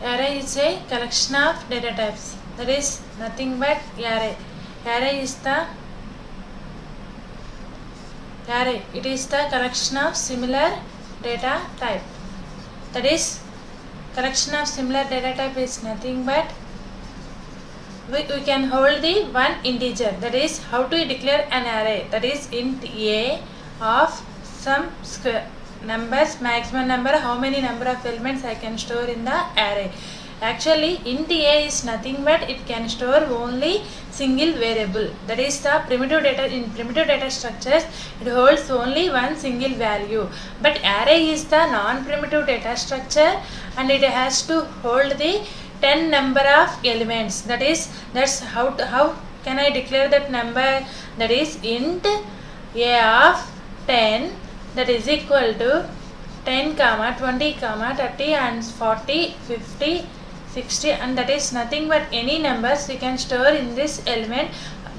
Array is a collection of data types. That is nothing but array. Array is the array. It is the collection of similar data type. That is collection of similar data type is nothing but we can hold the one integer. That is how to declare an array. That is int a of some numbers, maximum number, how many number of elements I can store in the array. Actually int a is nothing but it can store only single variable. That is the primitive data. In primitive data structures it holds only one single value, but array is the non-primitive data structure and it has to hold the 10 number of elements. That's how can I declare that number. That is int a of 10 that is equal to 10 comma 20 comma 30 and 40 50 60, and that is nothing but any numbers you can store in this element.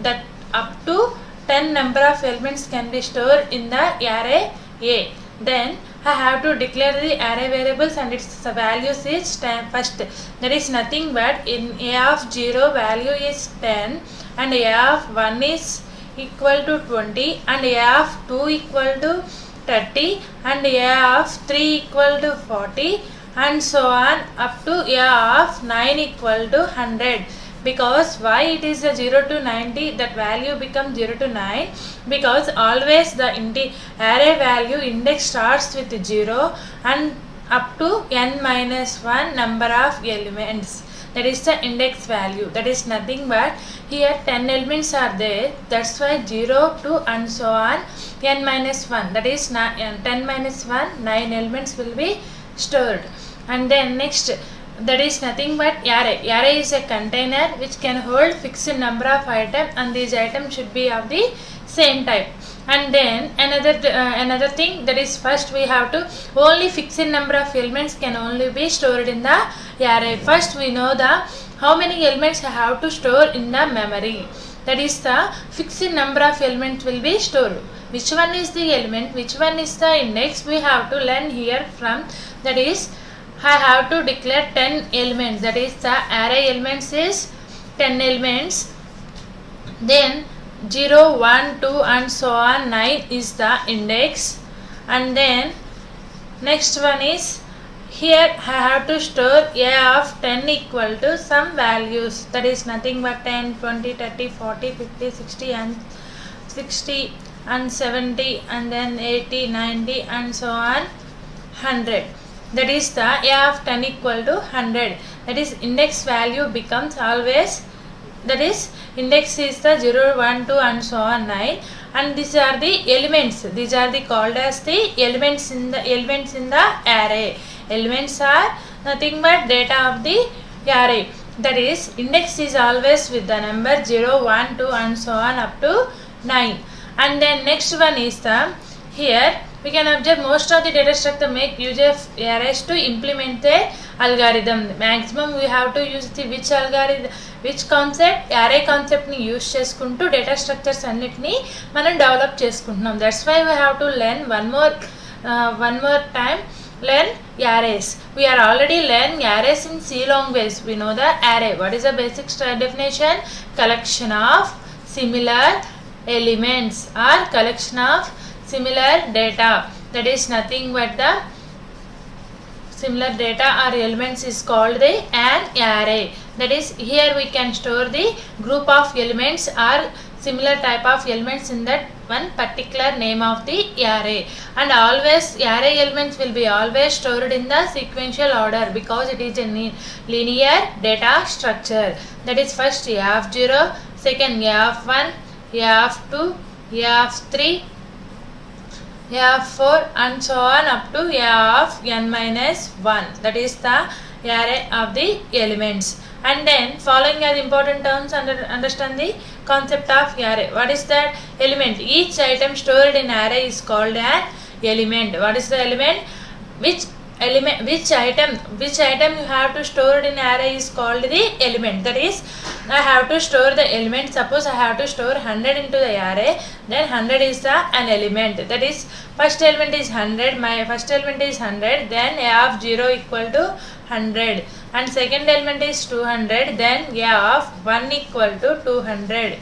That up to 10 number of elements can be stored in the array a. Then I have to declare the array variables and its values is 10 first. That is nothing but in a of 0 value is 10 and a of 1 is equal to 20 and a of 2 equal to 30 and a of 3 equal to 40 and so on up to a of 9 equal to 100. Because why it is a 0 to 90, that value becomes 0 to 9, because always the array value index starts with 0 and up to n minus 1 number of elements. That is the index value. That is nothing but here 10 elements are there, that's why 0 to and so on n minus 1, that is 10 minus 1, 9 elements will be stored. And then next, that is nothing but array. Array is a container which can hold fixed number of items and these items should be of the same type. And then another thing, that is first we have to only fixed number of elements can only be stored in the array. First we know the how many elements I have to store in the memory. That is the fixed number of elements will be stored. Which one is the element, which one is the index, we have to learn here from. That is I have to declare 10 elements. That is the array elements is 10 elements. Then 0, 1, 2 and so on 9 is the index. And then next one is here I have to store a of 10 equal to some values. That is nothing but 10, 20, 30, 40, 50, 60 and 60 and 70 and then 80, 90 and so on 100. That is the a of 10 equal to 100. That is index value becomes always, that is index is the 0, 1, 2 and so on 9, and these are the elements. These are the called as the elements in the array. Elements are nothing but data of the array. That is index is always with the number 0, 1, 2 and so on up to 9. And then next one is the here we can observe most of the data structure make use of arrays to implement the algorithm. Maximum we have to use the which algorithm, which concept, array concept ni use cheskuntu data structures annitni manam develop cheskuntunnam. That's why we have to learn one more time learn arrays. We are already learning arrays in C language. We know the array. What is the basic definition? Collection of similar elements or collection of similar data. That is nothing but the similar data or elements is called an array. That is here we can store the group of elements or similar type of elements in that one particular name of the array. And always array elements will be always stored in the sequential order because it is a linear data structure. That is first a of 0, second a of 1, a of 2, a of 3, a of 4 and so on up to a of n minus 1. That is the array of the elements. And then following are important terms, understand the concept of array. What is that? Element. Each item stored in array is called an element. What is the element? Which item you have to store in array is called the element. That is I have to store the element. Suppose I have to store 100 into the array, then 100 is an element. That is first element is 100, my first element is 100, then a of 0 equal to 100 and second element is 200, then a of 1 equal to 200.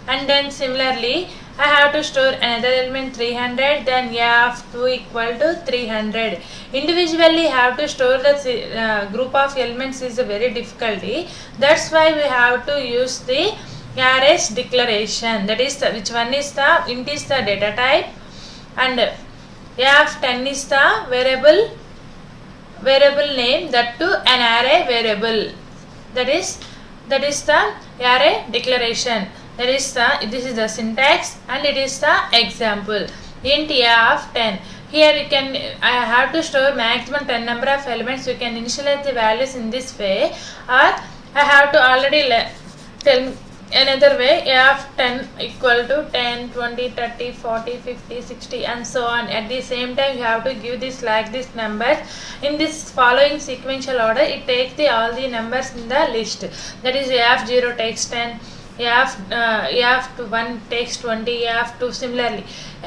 And then similarly I have to store another element 300, then a of 2 equal to 300. Individually have to store the group of elements is a very difficulty. That's why we have to use the arrays declaration. That is which one is the int is the data type, and a of 10 is the variable name, that to an array variable. That is the array declaration. This is the syntax and it is the example. Int a of 10. Here you can I have to store maximum 10 number of elements. You can initialize the values in this way, or I have to already tell another way. A of 10 equal to 10, 20, 30, 40, 50, 60 and so on. At the same time you have to give this like this numbers in this following sequential order. It takes all the numbers in the list. That is a of 0 takes 10, a of 1 takes 20, a of 2 similarly.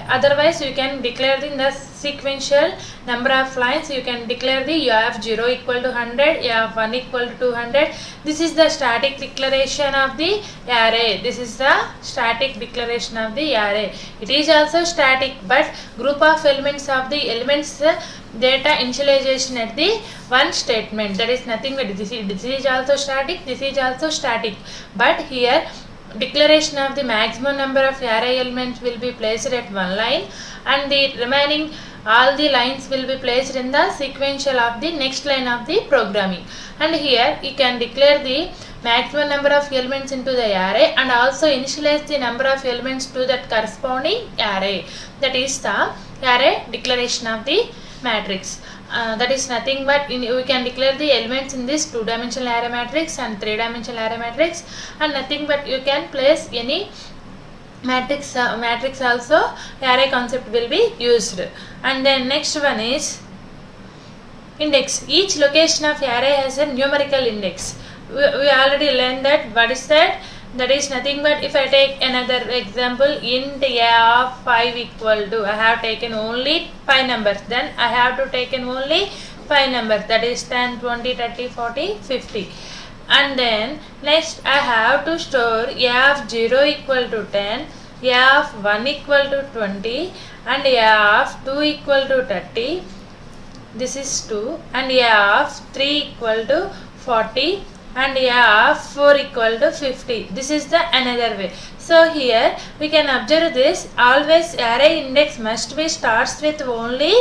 Otherwise you can declare in the sequential number of lines. You can declare the a of 0 equal to 100, a of 1 equal to 200. This is the static declaration of the array. This is the static declaration of the array. It is also static, but group of elements of the elements data initialization at the one statement. That is nothing but this is also static, this is also static, but here declaration of the maximum number of array elements will be placed at one line, and the remaining all the lines will be placed in the sequential of the next line of the programming. And here you can declare the maximum number of elements into the array and also initialize the number of elements to that corresponding array. That is the array declaration of the matrix. That is nothing but we can declare the elements in this 2-dimensional array matrix and 3-dimensional array matrix, and nothing but you can place any matrix also. Array concept will be used. And then next one is index. Each location of array has a numerical index. We already learned that. What is that? That is nothing but if I take another example, int a of 5 equal to, I have taken only 5 numbers, then I have to take only 5 numbers, that is 10, 20, 30, 40, 50. And then next I have to store a of 0 equal to 10, a of 1 equal to 20 and a of 2 equal to 30. This is 2, and a of 3 equal to 40 and a of 4 equal to 50. This is the another way. So here we can observe this. Always array index must be starts with only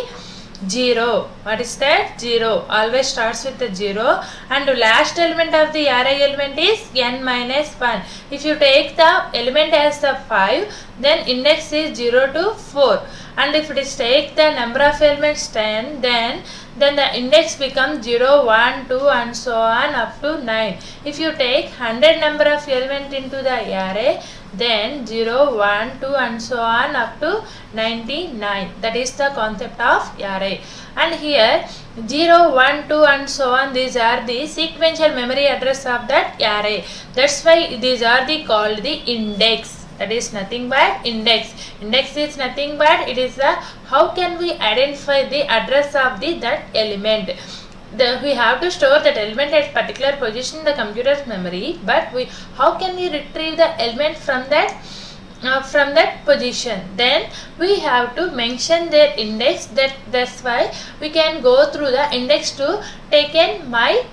0. What is that? 0. Always starts with the 0, and the last element of the array element is n minus 1. If you take the element as the 5, then index is 0 to 4. And if it is take the number of elements 10, then the index becomes 0, 1, 2 and so on up to 9. If you take 100 number of elements into the array, then 0, 1, 2 and so on up to 99. That is the concept of array. And here 0, 1, 2 and so on, these are the sequential memory address of that array. That's why these are called the index. That is nothing but index. Index is nothing but it is the how can we identify the address of that element. We have to store that element at particular position in the computer's memory, but how can we retrieve the element from that position? Then we have to mention their index. That's why we can go through the index to take in my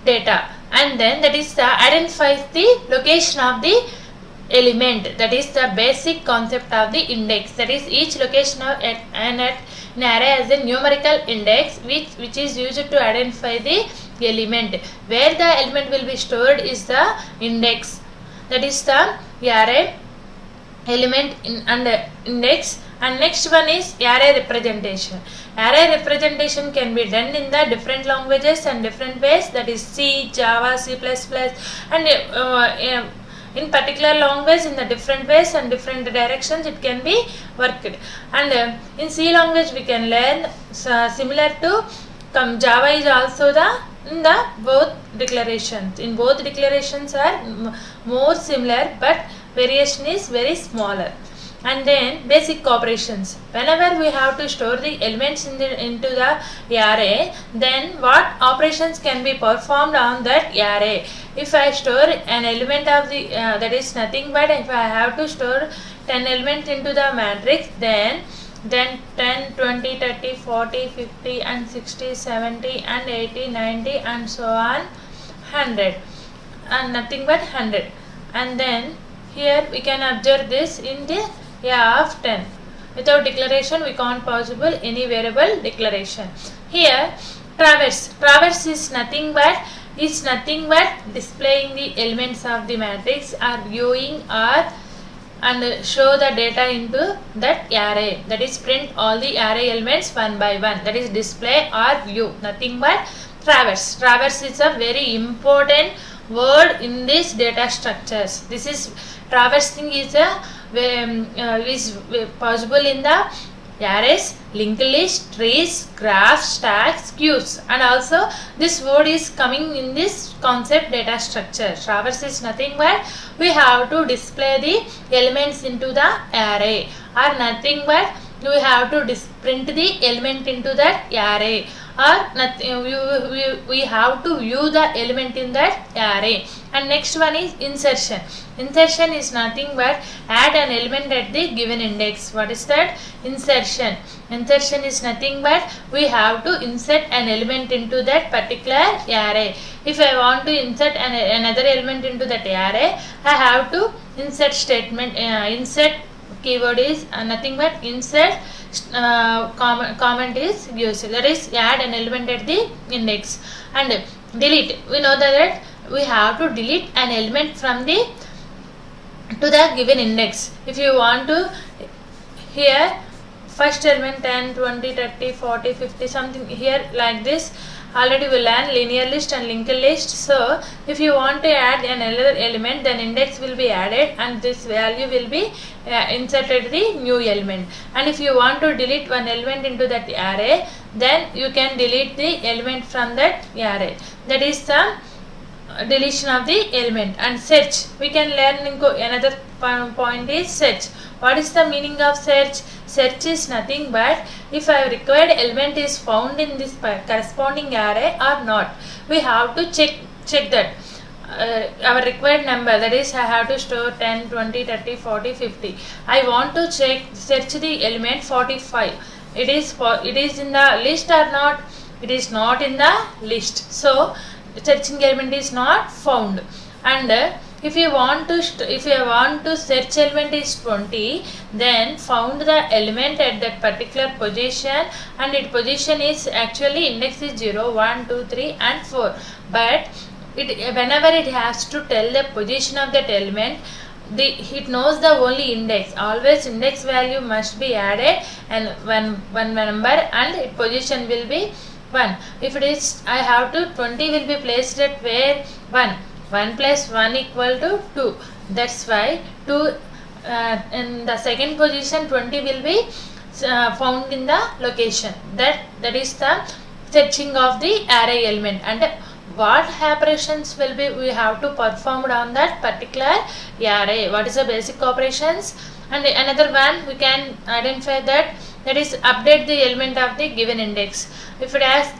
data, and then that is identifies the location of the element. That is the basic concept of the index. That is each location of an array has a numerical index which is used to identify the element. Where the element will be stored is the index. That is the array element and index. And next one is array representation. Array representation can be done in the different languages and different ways. That is C, Java, C++, and in particular language in the different ways and different directions it can be worked. And in C language we can learn similar to Java is also in the both declarations. In both declarations are more similar, but variation is very smaller. And then basic operations. Whenever we have to store the elements into the array, then what operations can be performed on that array? If I store an element of the that is nothing but if I have to store 10 elements into the matrix, then 10, 20, 30, 40, 50 and 60, 70 and 80, 90 and so on 100 and nothing but 100. And then here we can observe this in the of 10. Without declaration we can't possible any variable declaration. Here traverse is nothing but displaying the elements of the matrix or viewing or and show the data into that array, that is print all the array elements one by one, that is display or view, nothing but traverse. Traverse is a very important word in these data structures. This is traversing is possible in the arrays, linked list, trees, graphs, stacks, queues, and also this word is coming in this concept data structure. Traverse is nothing but we have to display the elements into the array, or nothing but we have to print the element into that array, or nothing, we have to view the element in that array. And next one is insertion. Insertion is nothing but add an element at the given index. What is that? Insertion. Insertion is nothing but we have to insert an element into that particular array. If I want to insert another element into that array, I have to insert statement. Insert keyword is nothing but insert. Comment is used, that is add an element at the index. And delete, we know that we have to delete an element from the to the given index. If you want to here first element 10, 20, 30, 40, 50 something here like this, already we learn linear list and linked list. So if you want to add another element, then index will be added and this value will be inserted the new element. And if you want to delete one element into that array, then you can delete the element from that array. That is the deletion of the element. And search, we can learn another point is search. What is the meaning of search? Search is nothing but if a required element is found in this corresponding array or not. We have to check that our required number, that is I have to store 10, 20, 30, 40, 50. I want to search the element 45. It is in the list or not? It is not in the list. So searching element is not found. And if you want to search element is 20, then found the element at that particular position, and its position is actually index is 0, 1, 2, 3 and 4. But whenever it has to tell the position of that element, it knows the only index. Always index value must be added and one number and its position will be 1. If it is I have to 20 will be placed at where 1. 1 plus 1 equal to 2. That's why 2 in the second position 20 will be found in the location. That is the searching of the array element. And what operations will be we have to perform on that particular array? What is the basic operations? And another one we can identify that is update the element of the given index. If it has,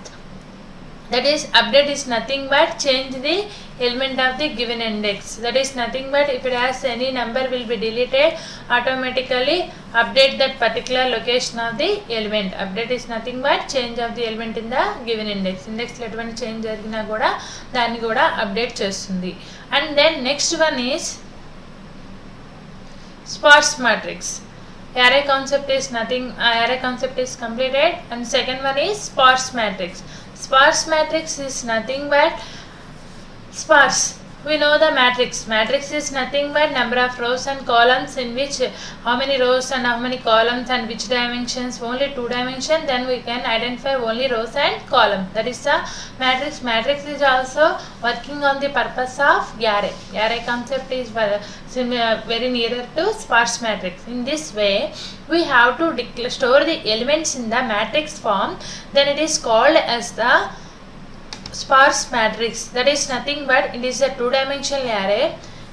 that is update is nothing but change the element of the given index. That is nothing but if it has any number will be deleted, automatically update that particular location of the element. Update is nothing but change of the element in the given index. Index lo eటువంటి change జరిగినా కూడా దాన్ని కూడా update చేస్తుంది. And then next one is sparse matrix. Array concept is nothing, array concept is completed, and second one is sparse matrix. Sparse matrix is nothing but sparse. We know the matrix. Matrix is nothing but number of rows and columns in which how many rows and how many columns and which dimensions, only 2 dimensions, then we can identify only rows and columns. That is the matrix. Matrix is also working on the purpose of array. Array concept is very nearer to sparse matrix. In this way, we have to store the elements in the matrix form, then it is called as the sparse matrix. That is nothing but it is a 2-dimensional array.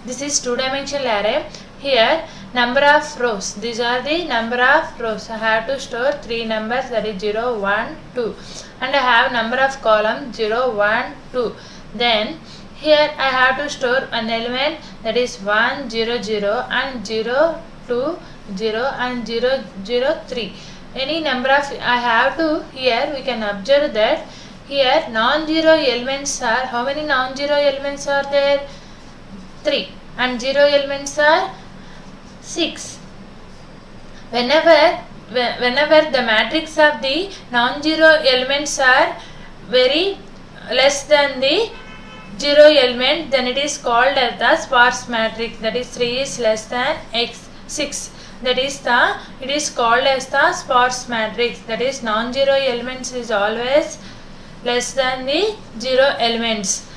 This is 2-dimensional array. Here number of rows. These are the number of rows. I have to store 3 numbers, that is 0, 1, 2, and I have number of columns 0, 1, 2. Then here I have to store an element, that is 1, 0, 0 and 0, 2, 0 and 0, 0, 3. Any number of I have to, here we can observe that here non-zero elements are, how many non-zero elements are there? 3, and 0 elements are 6. Whenever the matrix of the non-zero elements are very less than the 0 element, then it is called as the sparse matrix, that is 3 is less than 6. That is it is called as the sparse matrix, that is non-zero elements is always less than the 0 elements.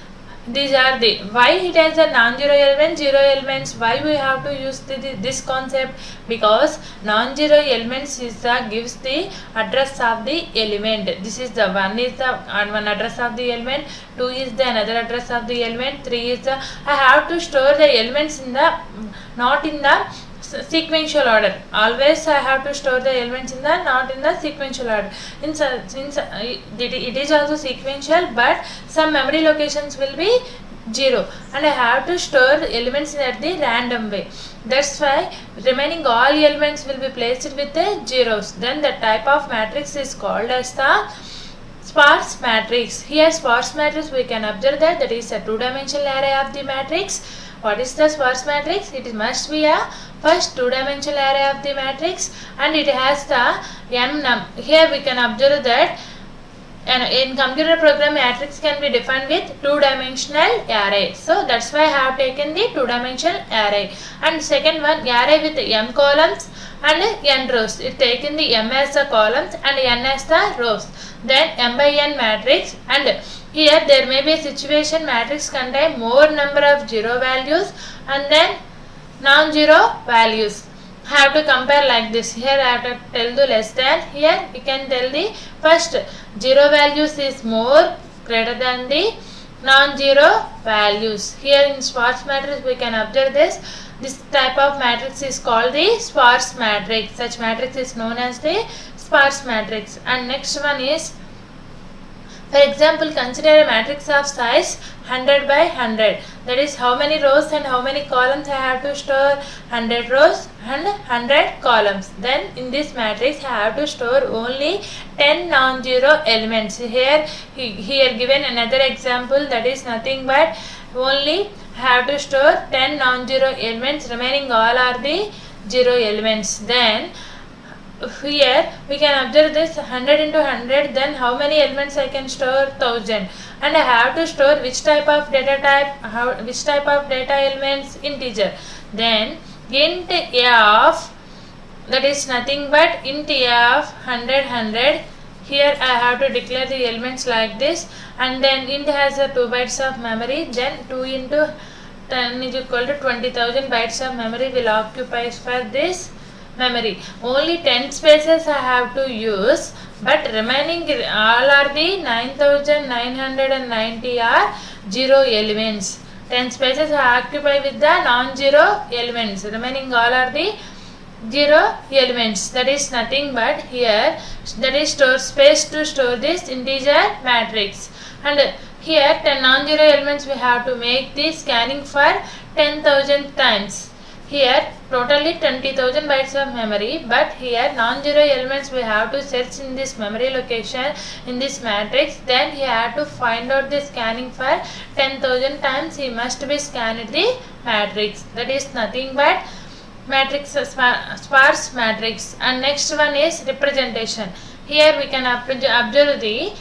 These are the, why it has a non-zero element, 0 elements, why we have to use this concept? Because non-zero elements is gives the address of the element. This is the one is the one address of the element, 2 is the another address of the element, 3 is the, I have to store the elements in the, not in the sequential order. Always I have to store the elements in the, not in the sequential order. Since it is also sequential, but some memory locations will be 0, and I have to store elements at the random way. That's why remaining all elements will be placed with the zeros. Then the type of matrix is called as the sparse matrix. Here sparse matrix we can observe that is a two-dimensional array of the matrix. What is the sparse matrix? It must be a first two-dimensional array of the matrix, and it has the m num. Here we can observe that in computer program matrix can be defined with two-dimensional array. So that's why I have taken the two-dimensional array. And second one, array with m columns and n rows. It taken the m as the columns and n as the rows. Then m by n matrix, and here there may be a situation matrix contain more number of 0 values and then non-zero values. Have to compare like this. Here I have to tell the less than. Here we can tell the first 0 values is more greater than the non-zero values. Here in sparse matrix we can observe this. This type of matrix is called the sparse matrix. Such matrix is known as the sparse matrix. And next one is, for example, consider a matrix of size 100 by 100. That is how many rows and how many columns I have to store? 100 rows and 100 columns. Then in this matrix I have to store only 10 non-zero elements. Here given another example, that is nothing but only have to store 10 non-zero elements, remaining all are the 0 elements. Then here we can observe this 100 into 100, then how many elements I can store? 1000. And I have to store which type of data type, which type of data elements? Integer. Then int a of, that is nothing but int a of 100 100. Here I have to declare the elements like this, and then int has a 2 bytes of memory, then 2 into 10 is equal to 20,000 bytes of memory will occupy for this memory. Only 10 spaces I have to use, but remaining all are the 9990 are 0 elements. 10 spaces I occupy with the non-zero elements, remaining all are the 0 elements. That is nothing but here, that is store space to store this integer matrix. And here 10 non-zero elements we have to make the scanning for 10,000 times. Here totally 20,000 bytes of memory, but here non-zero elements we have to search in this memory location in this matrix. Then he have to find out the scanning for 10,000 times. He must be scanned the matrix. That is nothing but matrix, sparse matrix. And next one is representation. Here we can observe the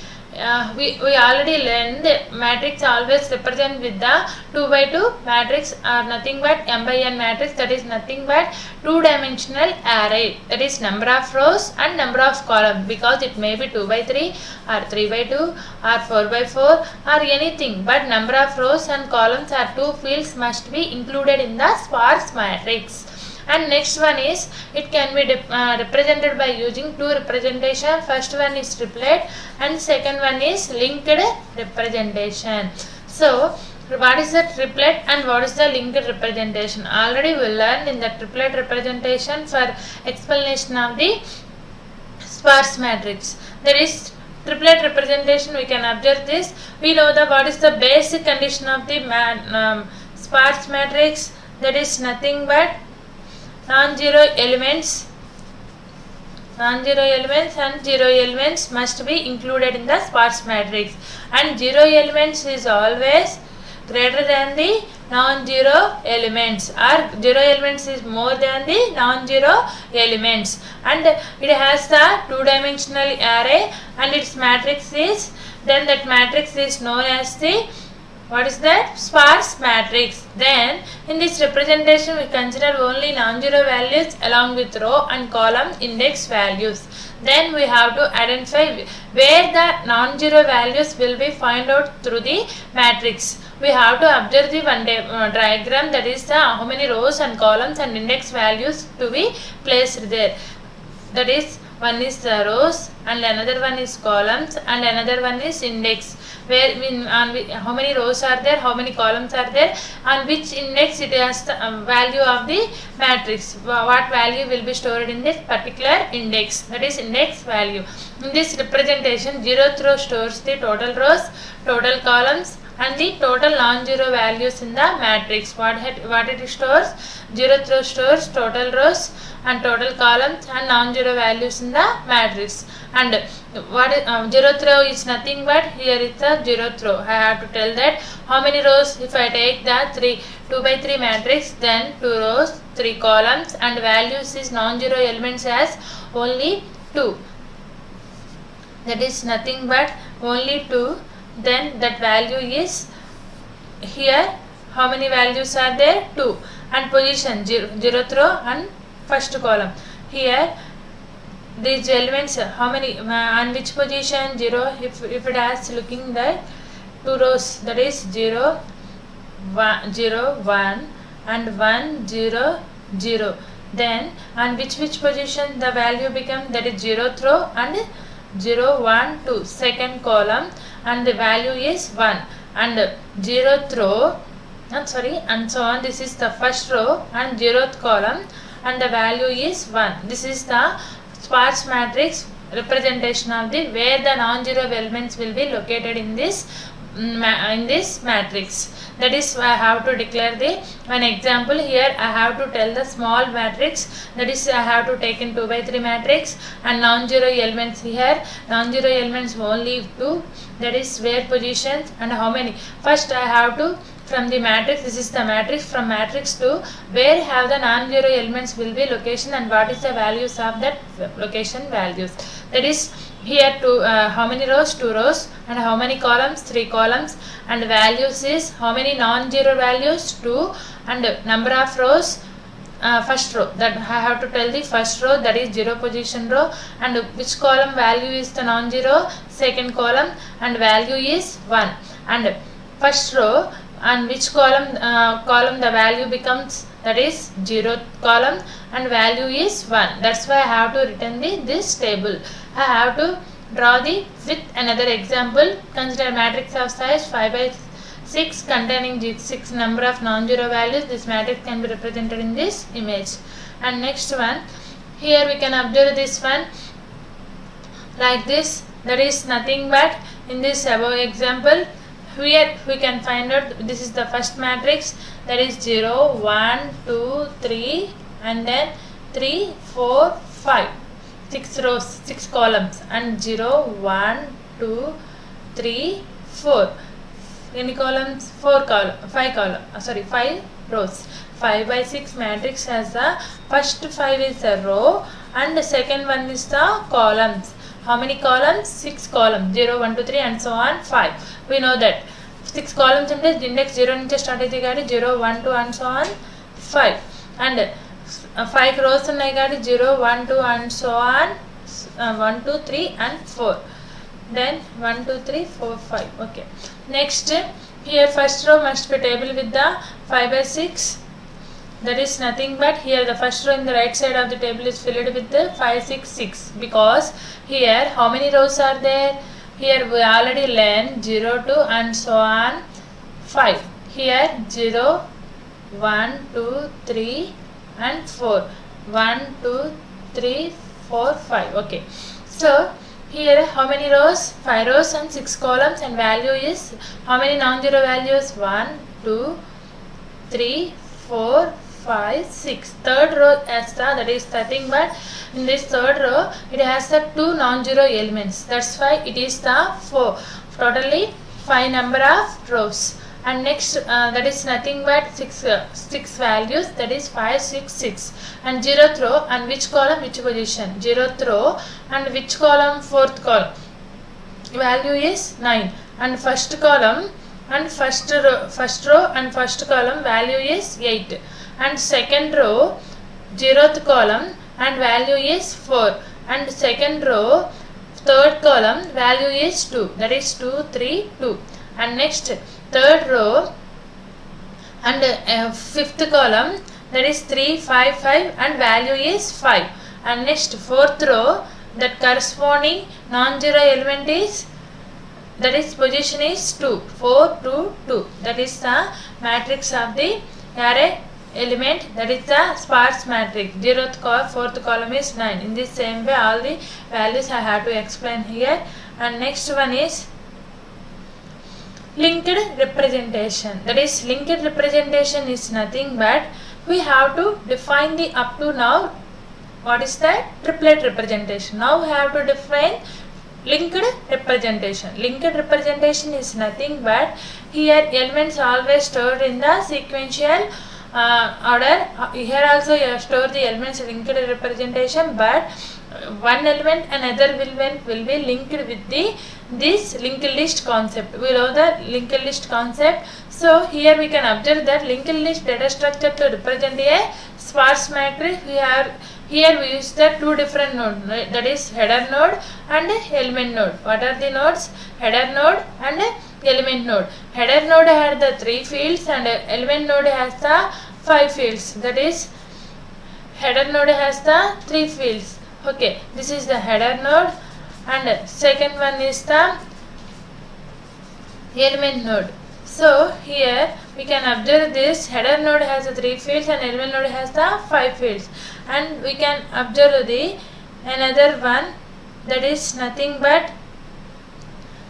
we already learned the matrix always represent with the 2 by 2 matrix or nothing but m by n matrix, that is nothing but two-dimensional array, that is number of rows and number of columns, because it may be 2 by 3 or 3 by 2 or 4 by 4 or anything, but number of rows and columns or two fields must be included in the sparse matrix. And next one is, it can be represented by using two representation. First one is triplet and second one is linked representation. So What is the triplet and what is the linked representation? Already we learned in the triplet representation for explanation of the sparse matrix. There is triplet representation. We can observe this. We know the what is the basic condition of the sparse matrix. That is nothing but non-zero elements and zero elements must be included in the sparse matrix, and zero elements is always greater than the non-zero elements, or zero elements is more than the non-zero elements, and it has the two-dimensional array and its matrix is, then that matrix is known as the, what is that? Sparse matrix. Then in this representation we consider only non-zero values along with row and column index values. Then we have to identify where the non-zero values will be found out through the matrix. We have to observe the one diagram, that is the how many rows and columns and index values to be placed there. That is, one is the rows and another one is columns and another one is index, where how many rows are there, how many columns are there, and which index it has the value of the matrix, what value will be stored in this particular index, that is index value. In this representation, zeroth row stores the total rows, total columns and the total non-zero values in the matrix. What it stores? Zeroth row stores total rows and total columns and non-zero values in the matrix. And what zeroth row is nothing but, here is the zeroth row. I have to tell that how many rows. If I take the 2 by 3 matrix, then 2 rows, 3 columns, and values is non-zero elements as only 2. That is nothing but only 2. Then that value is, here how many values are there? 2. And position, zeroth row and first column. Here these elements, how many and which position? 0. If it has looking that 2 rows, that is 0 1 0 1 and 1 0 0. Then and which position the value become? That is 0th row and 0 1 2 second column, and the value is 1, and 0th row and so on. This is the first row and 0th column and the value is 1. This is the sparse matrix representation of the where the non-zero elements will be located in this matrix. That is why I have to declare the one example. Here I have to tell the small matrix, that is I have to take in 2 by 3 matrix and non-zero elements. Here non-zero elements only 2, that is where positions and how many. First I have to, from the matrix, this is the matrix, from matrix to where have the non-zero elements will be location and what is the values of that location values. That is here how many rows? 2 rows, and how many columns? 3 columns, and values is how many non-zero values? 2, and number of rows, first row, that I have to tell the first row, that is 0 position row, and which column value is the non-zero? Second column, and value is 1, and first row and which column the value becomes, that is 0th column and value is 1. That's why I have to written this table. I have to draw with another example. Consider matrix of size 5 by 6 containing 6 number of non-zero values. This matrix can be represented in this image. And next one, here we can observe this one like this. That is nothing but, in this above example, here we can find out this is the first matrix, that is 0 1 2 3 and then 3 4 5, 6 rows, 6 columns, and 0 1 2 3 4. Any columns? 5 rows. 5 by 6 matrix has the first 5 is the row and the second one is the columns. How many columns? 6 columns. 0 1 2 3 and so on 5. We know that 6 columns in the index 0 nunchi start aithe gaadi 0 1 2 and so on 5, and 5 rows unnai gaadi 0 1 2 and so on 1 2 3 and 4. Then 1 2 3 4 5. Okay. Next, here first row must be table with the 5 by 6. That is nothing but, here the first row in the right side of the table is filled with the 5 6 6, because here how many rows are there? Here we already learned 0 2 and so on 5. here 0, 1, 2, 3 and 4. 1, 2, 3, 4, 5. Okay. So here how many rows? 5 rows and 6 columns, and value is how many non-zero values? 1, 2, 3, 4, 5, 6. Third row has the, that is nothing but in this third row it has the 2 non-zero elements. That's why it is the 4. Totally 5 number of rows. And next that is nothing but 6 values, that is 5, 6, 6. And 0th row, and which column, which position? 0th row and which column? 4th column. Value is 9. And first column and first row and first column value is 8. And second row 0th column and value is 4. And second row third column value is 2, that is 2, 3, 2. And next third row and fifth column, that is 3, 5, 5 and value is 5. And next fourth row, that corresponding non-zero element is, that is position is 2, 4, 2, 2. That is the matrix of the array element, that is the sparse matrix. 0th column, 4th column is 9. In this same way all the values I have to explain here. And next one is linked representation. That is, linked representation is nothing but we have to define the up to now what is that triplet representation. Now we have to define linked representation. Linked representation is nothing but here elements always stored in the sequential order. Here also you have stored the elements linked representation, but one element another will be linked with the this linked list concept. We know the linked list concept. So here we can observe that linked list data structure to represent a sparse matrix. Here we use the two different nodes, that is header node and element node. What are the nodes? Header node and element node. Header node has the 3 fields and element node has the 5 fields. That is, header node has the 3 fields. Okay, this is the header node, and second one is the element node. So here we can observe this header node has the 3 fields and element node has the 5 fields, and we can observe the another one, that is nothing but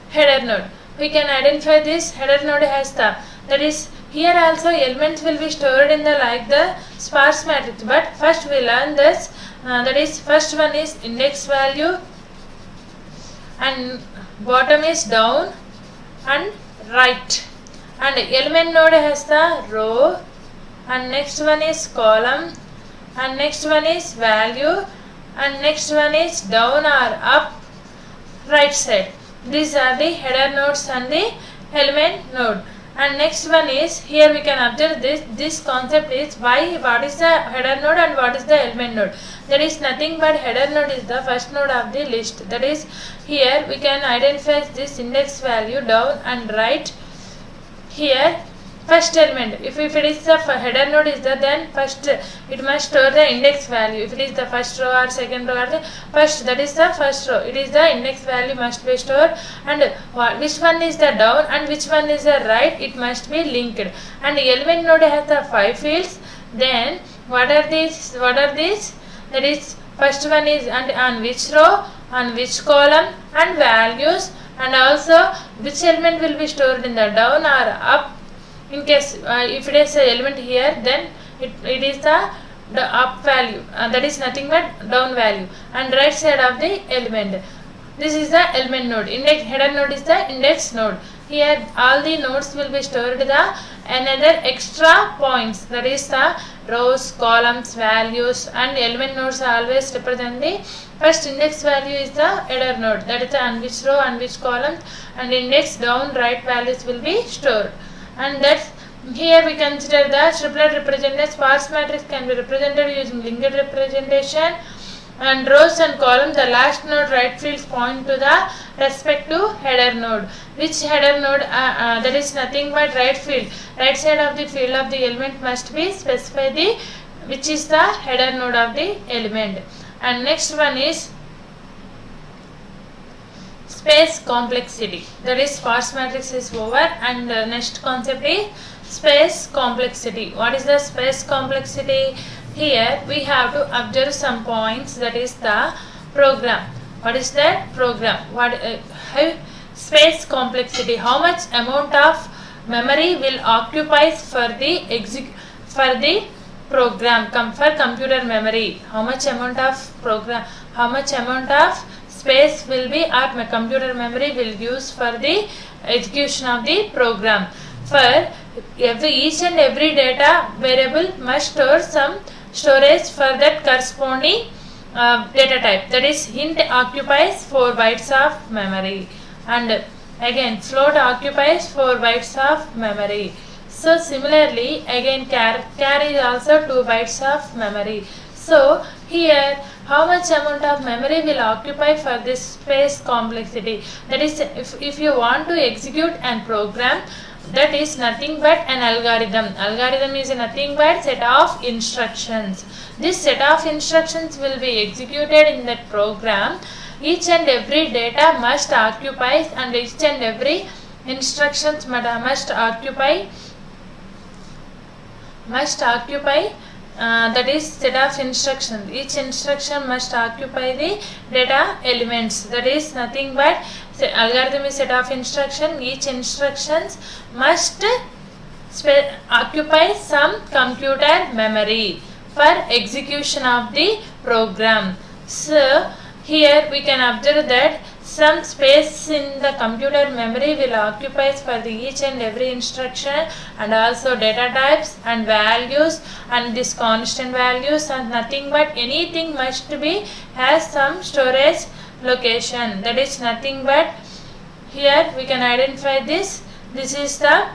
header node. We can identify this header node has the, that is, here also elements will be stored in the like the sparse matrix, but first we learn this, that is first one is index value and bottom is down and right, and element node has the row, and next one is column, and next one is value, and next one is down or up, right side. These are the header nodes and the element node. And next one is, here we can observe this concept is what is the header node and what is the element node. That is nothing but header node is the first node of the list. That is, here we can identify this index value down and right. Here first element, if it is the header node is the, then first it must store the index value. If it is the first row or second row or the first, that is the first row, it is the index value must be stored, and which one is the down and which one is the right, it must be linked. And the element node has the 5 fields. Then what are these? That is, first one is and on which row, on which column, and values, and also which element will be stored in the down or up. In case if it is an element here, then it is the up value, that is nothing but down value, and right side of the element. This is the element node. Index header node is the index node. Here all the nodes will be stored the another extra points, that is the rows, columns, values, and element nodes always represent the first index value is the header node, that is the on which row and which column, and index down right values will be stored. And that's, here we consider the triplet representation. Sparse matrix can be represented using linked representation, and rows and columns, the last node right fields point to the respective header node. Which header node? That is nothing but right field. Right side of the field of the element must be specify the which is the header node of the element. And next one is space complexity. That is, sparse matrix is over, and next concept is space complexity. What is the space complexity? Here we have to observe some points, that is the program. What is that? Program. Space complexity, how much amount of memory will occupy for the program, for computer memory, how much amount of space will be or computer memory will use for the execution of the program. For each and every data variable must store some storage for that corresponding data type, that is int occupies 4 bytes of memory, and again float occupies 4 bytes of memory. So similarly again char is also 2 bytes of memory. So here how much amount of memory will occupy for this space complexity, that is if you want to execute an program, that is nothing but an algorithm. Algorithm is nothing but set of instructions. This set of instructions will be executed in that program. Each and every data must occupy, and each and every instructions must occupy that is set of instructions. Each instruction must occupy the data elements, that is nothing but algorithm is set of instruction. Each instructions must occupy some computer memory for execution of the program. So here we can observe that some space in the computer memory will occupy for the each and every instruction, and also data types and values and this constant values, and nothing but anything must be has some storage location, that is nothing but here we can identify this is the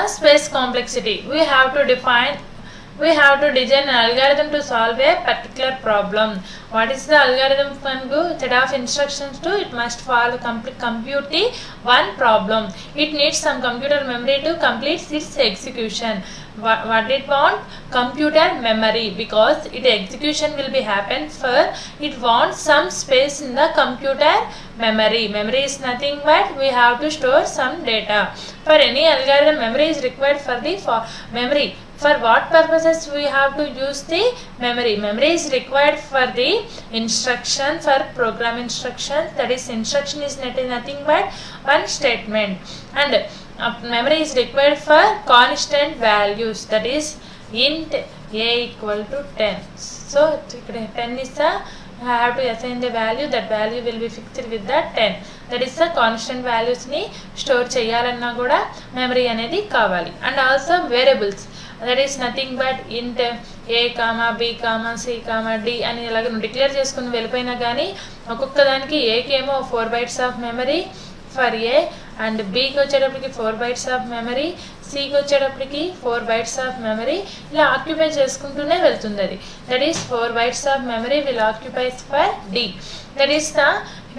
space complexity. We have to design an algorithm to solve a particular problem. What is the algorithm can do? Set of instructions to it must follow compute the one problem. It needs some computer memory to complete its execution. What it want? Computer memory, because its execution will be happen for it wants some space in the computer memory. Memory is nothing but we have to store some data. For any algorithm, memory is required for memory. For what purposes we have to use the memory? Memory is required for the instruction, for program instructions, that is instruction is nothing but one statement, and memory is required for constant values, that is int a equal to 10. So 10 is the I have to assign the value, that value will be fixed with the 10, that is the constant values ni store cheyalanna kuda memory anedi kavali, and also variables, that is nothing but int a, b, c, d అని ఇలాగ declare చేసుకుని వెళ్ళిపోయినా కానీ ఒక్కొక్క దానికి ఏకి ఏమో 4 bytes of memory for A, and బీకి వచ్చేటప్పటికి 4 bytes ఆఫ్ మెమరీ, సికి వచ్చేటప్పటికి 4 bytes ఆఫ్ మెమరీ, ఇలా ఆక్యుపై చేసుకుంటూనే వెళ్తుంది అది. That is 4 bytes of memory will occupies for D. That is the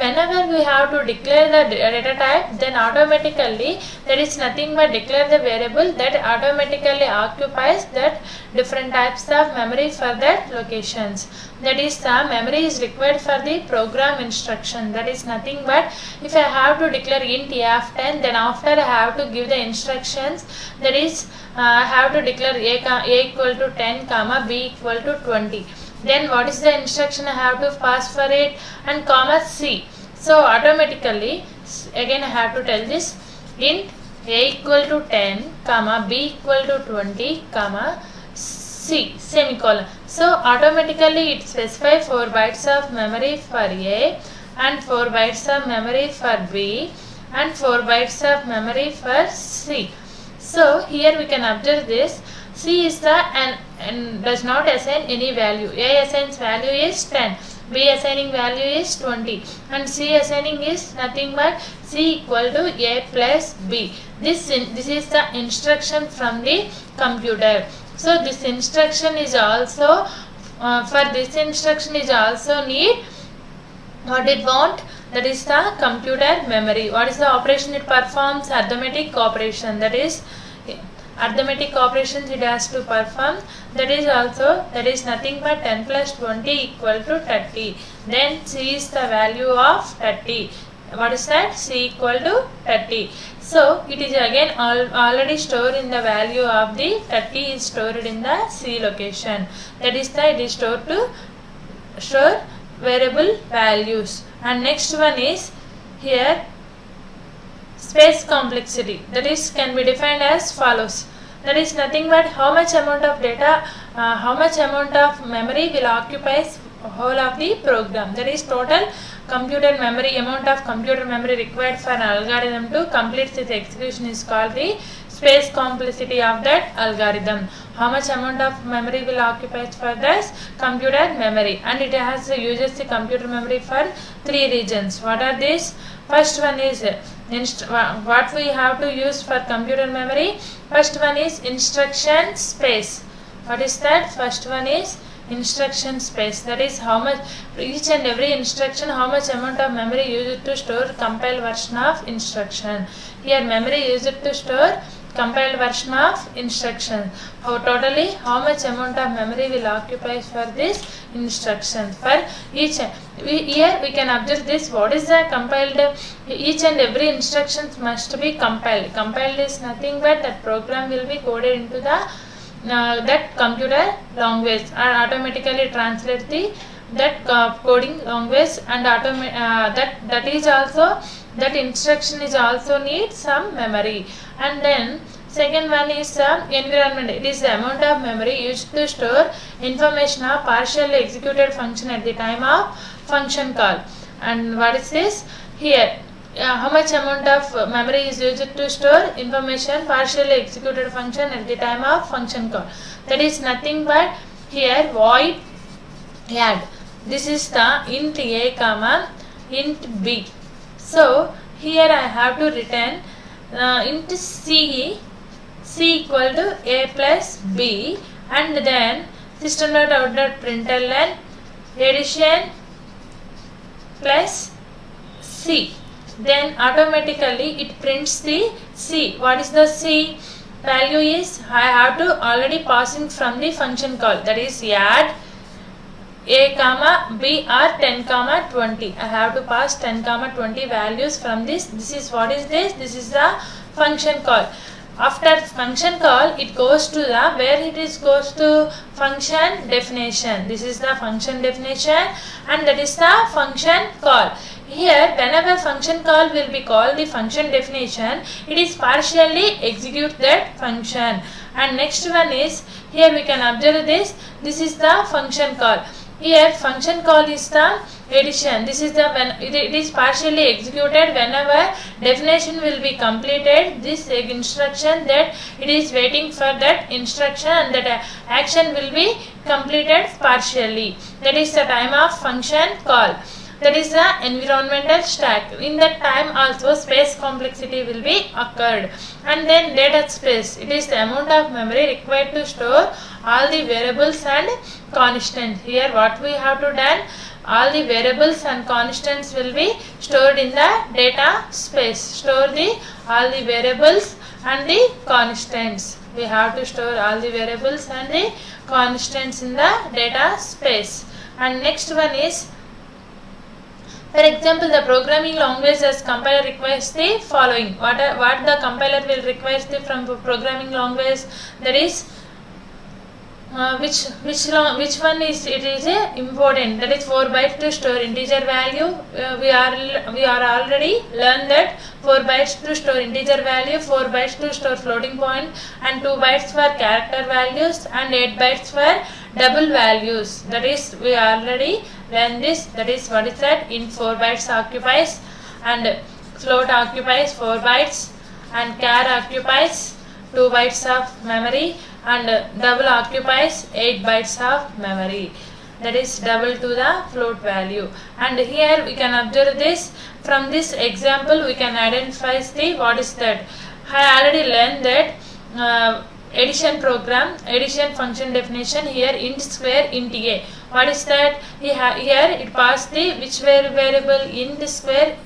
whenever we have to declare the data type, then automatically that is nothing but declare the variable that automatically occupies that different types of memory for that locations. That is the memory is required for the program instruction. That is nothing but if I have to declare int a of 10, then after I have to give the instructions, that is I have to declare a equal to 10 comma b equal to 20. Then what is the instruction I have to pass for it, and comma c. So automatically again I have to tell this int a equal to 10 comma b equal to 20 comma c semicolon. So automatically it specifies 4 bytes of memory for a, and 4 bytes of memory for b, and 4 bytes of memory for c. So here we can observe this. C is the and does not assign any value. A assigns value is 10, B assigning value is 20, and C assigning is nothing but C equal to A plus B. This is the instruction from the computer. So this instruction is also for this instruction is also need what it want, that is the computer memory. What is the operation it performs? Arithmetic operation, that is arithmetic operations it has to perform. That is nothing but 10 plus 20 equal to 30. Then C is the value of 30. What is that? C equal to 30. So it is again already stored in the value of the 30 is stored in the C location. That is it is stored to store variable values. And next one is here space complexity. That is can be defined as follows. That is nothing but how much amount of data, how much amount of memory will occupy whole of the program. That is total computer memory, amount of computer memory required for an algorithm to complete its execution is called the space complexity of that algorithm. How much amount of memory will occupy for this computer memory, and it has uses the computer memory for 3 regions. What are these? First one is what we have to use for computer memory. First one is instruction space. What is that? First one is instruction space. That is how much each and every instruction, how much amount of memory used to store compiled version of instruction. Here memory used to store compiled version of instruction. How much amount of memory will occupy for this instruction. For each here we can observe this. What is the compiled? Each and every instruction must be compiled. Compiled is nothing but that program will be coded into the that computer language and automatically translate the that coding language, and that is also that instruction is also need some memory. And then second one is environment. It is the amount of memory used to store information of partially executed function at the time of function call. And what is this? Here how much amount of memory is used to store information partially executed function at the time of function call. That is nothing but here void add. This is the int a comma int b. So here I have to return int c equal to a plus b, and then system.out.println addition plus c. Then automatically it prints the C. What is the C? Value is I have to already passing from the function call. That is add a comma b or 10 comma 20. I have to pass 10 comma 20 values from this. This is what is this? This is the function call. After function call, it goes to the where it is goes to function definition. This is the function definition, and that is the function call. Here, whenever function call will be called the function definition, it is partially execute that function. And next one is here we can observe this. This is the function call. Here function call is the addition. This is the when it is partially executed whenever definition will be completed. This instruction that it is waiting for that instruction, and that action will be completed partially. That is the time of function call. That is the environmental stack. In that time also space complexity will be occurred. And then data space. It is the amount of memory required to store all the variables and constants. Here what we have to done, all the variables and constants will be stored in the data space. Store all the variables and the constants. We have to store all the variables and the constants in the data space. And next one is, for example, the programming language as compiler requires the following. What the compiler will require from programming language, that is which one is it is important. That is 4 bytes to store integer value. We are already learned that 4 bytes to store integer value, 4 bytes to store floating point, and 2 bytes for character values, and 8 bytes for double values. That is we already learned this. That is what is that? Int 4 bytes occupies, and float occupies 4 bytes, and char occupies 2 bytes of memory, and double occupies 8 bytes of memory. That is double to the float value. And here we can observe this. From this example we can identify the what is that. I already learned that addition program, addition function definition. Here int square int a. What is that? Here it passed the which variable? Int square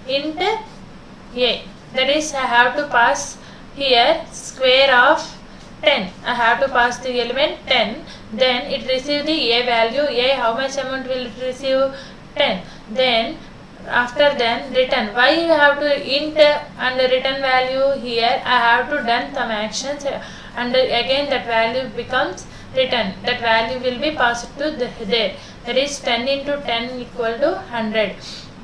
int a. That is I have to pass here square of 10. I have to pass the element 10. Then it receive the a value. A, how much amount will it receive? 10. Then after then return. Why you have to int and return value here? I have to done some actions and again that value becomes return. That value will be passed to there. That is 10 into 10 equal to 100.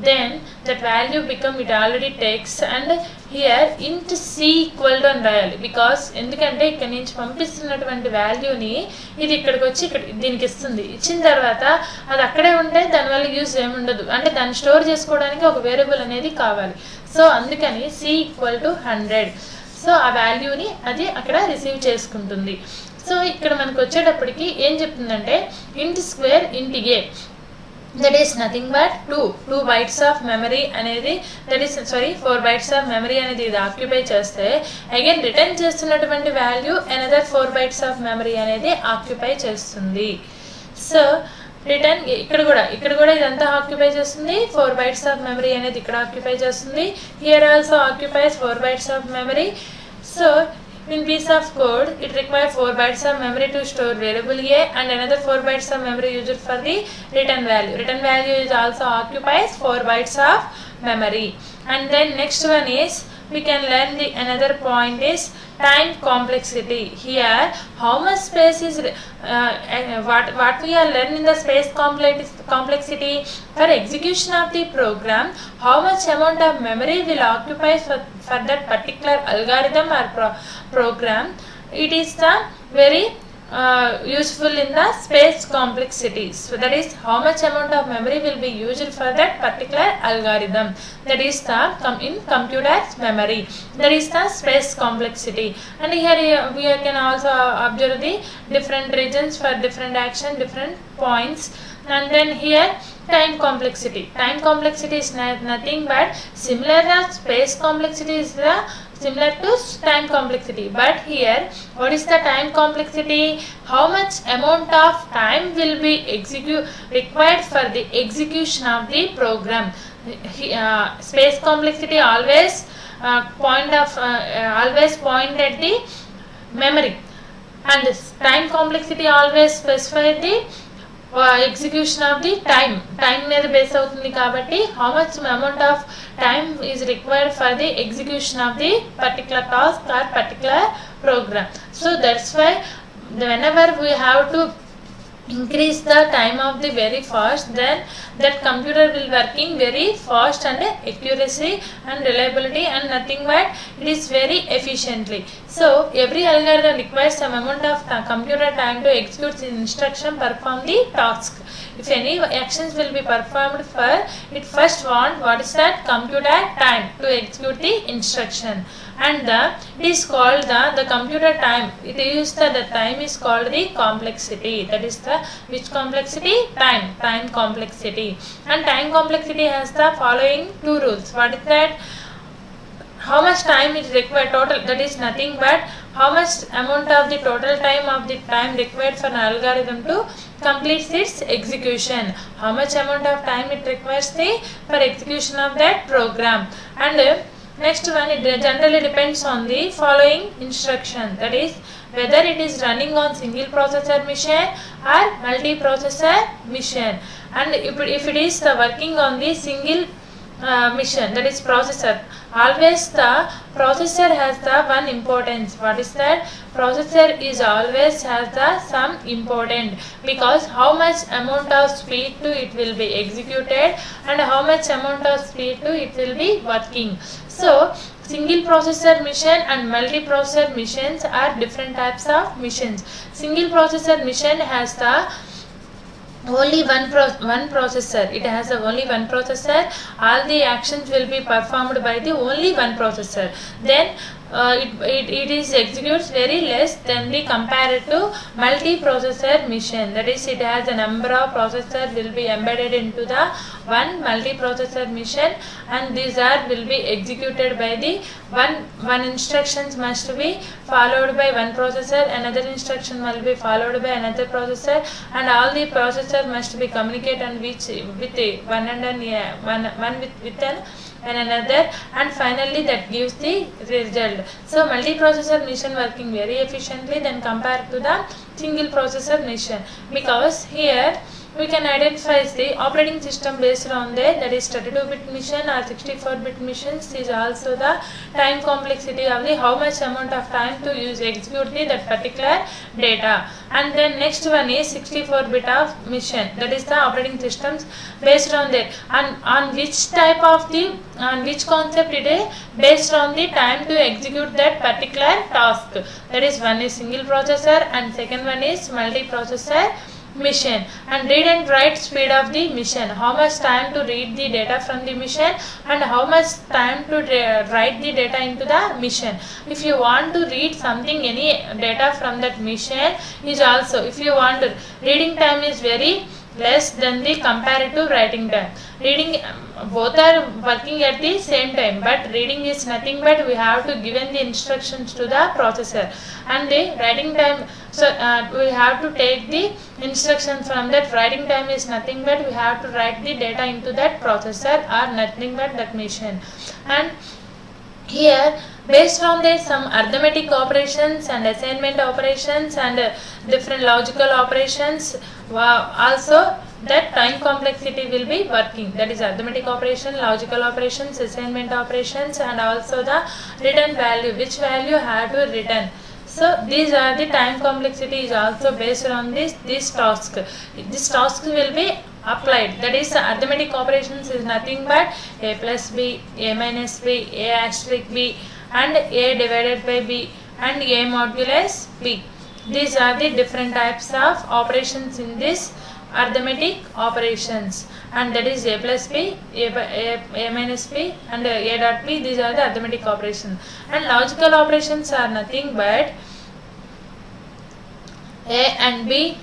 Then that value become, it already takes, and here int c equal to అని రాయాలి. Because ఎందుకంటే ఇక్కడ నుంచి పంపిస్తున్నటువంటి వాల్యూని ఇది ఇక్కడికి వచ్చి ఇక్కడ దీనికి ఇస్తుంది. ఇచ్చిన తర్వాత అది అక్కడే ఉంటే దానివల్ల యూజ్ ఏముండదు, అంటే దాన్ని స్టోర్ చేసుకోవడానికి ఒక వేరియబుల్ అనేది కావాలి. సో అందుకని c ఈక్వల్ టు 100. సో ఆ వాల్యూని అది అక్కడ రిసీవ్ చేసుకుంటుంది. సో ఇక్కడ మనకు వచ్చేటప్పటికి ఏం చెప్తుందంటే int square int a, that is nothing but 2 bytes of memory అనేది, that is 4 bytes of memory అనేది ఇది ఆక్యుపై చేస్తే అగైన్ రిటర్న్ చేస్తున్నటువంటి value another 4 bytes of memory అనేది ఆక్యుపై చేస్తుంది. సో రిటర్న్ ఇక్కడ కూడా ఇదంతా ఆక్యుపై చేస్తుంది. 4 bytes of memory అనేది ఇక్కడ ఆక్యుపై చేస్తుంది. Here also occupies 4 bytes of memory. So in piece of code it requires 4 bytes of memory to store variable a and another 4 bytes of memory used for the return value. Return value is also occupies 4 bytes of memory. And then next one is we can learn the another point is time complexity. Here how much space is what we are learning the space complexity for execution of the program. How much amount of memory will occupy for that particular algorithm or program. It is the very useful in the space complexity. So that is how much amount of memory will be used for that particular algorithm. That is the in computer memory. That is the space complexity. And here we can also observe the different regions for different action, different points. And then here time complexity. Time complexity is nothing but similar as space complexity is the similar to time complexity, but here what is the time complexity? How much amount of time will be required for the execution of the program. Space complexity always point at the memory, and time complexity always specify the execution of the time మీద base అవుతుంది. కాబట్టి how much amount of time is required for the execution of the particular task or particular program. So that's why whenever we have to increase the time of the very fast, then that computer will working very fast and accuracy and reliability and nothing but it is very efficiently. So every algorithm requires some amount of computer time to execute the instruction, perform the task. If any actions will be performed for it, first want what is that computer time to execute the instruction, and it is called the computer time. It is the time is called the complexity. That is the which complexity? Time complexity. And time complexity has the following 2 rules. What is that? How much time is required total, that is nothing but how much amount of the total time required for an algorithm to complete its execution. How much amount of time it requires for execution of that program. And next one, it generally depends on the following instruction, that is whether it is running on single processor machine or multi-processor machine. And if it is working on the single machine, that is processor, always the processor has the one importance. What is that? Processor is always has the some important, because how much amount of speed to it will be executed and how much amount of speed to it will be working. So single processor machine and multi-processor machines are different types of machines. Single processor machine has the only one processor. It has only one processor. All the actions will be performed by the only one processor. Then it is executes very less than the compared to multi-processor machine. That is, it has a number of processors will be embedded into the one multi-processor machine, and these will be executed by the one instructions must be followed by one processor, another instruction will be followed by another processor, and all the processors must be communicate and with one with another, and finally that gives the result. So multi-processor machine working very efficiently than compared to the single processor machine, because here we can identify the operating system based on that is 32-bit mission or 64-bit missions is also the time complexity of the how much amount of time to use execute that particular data. And then next one is 64-bit of mission, that is the operating systems based on that, and on which type of the on which concept it is based on the time to execute that particular task. That is, one is single processor and second one is multi-processor mission. And read and write speed of the mission, how much time to read the data from the mission and how much time to write the data into the mission. If you want to read something, any data from that mission is also, if you want to, reading time is very less than the comparative writing time. Reading, both are working at the same time, but reading is nothing but we have to given the instructions to the processor, and the writing time, so we have to take the instruction from that. Writing time is nothing but we have to write the data into that processor or nothing but that machine. And here, based on this, some arithmetic operations and assignment operations and different logical operations, also that time complexity will be working. That is arithmetic operation, logical operations, assignment operations, and also the return value, which value have to return. So these are the time complexity is also based on this task. This task will be applied. That is, arithmetic operations is nothing but a plus b, a minus b, a asterisk b, and a divided by b, and a modulus b. These are the different types of operations in this arithmetic operations, and that is a plus b, a minus b, and a dot b. These are the arithmetic operations. And logical operations are nothing but a and b,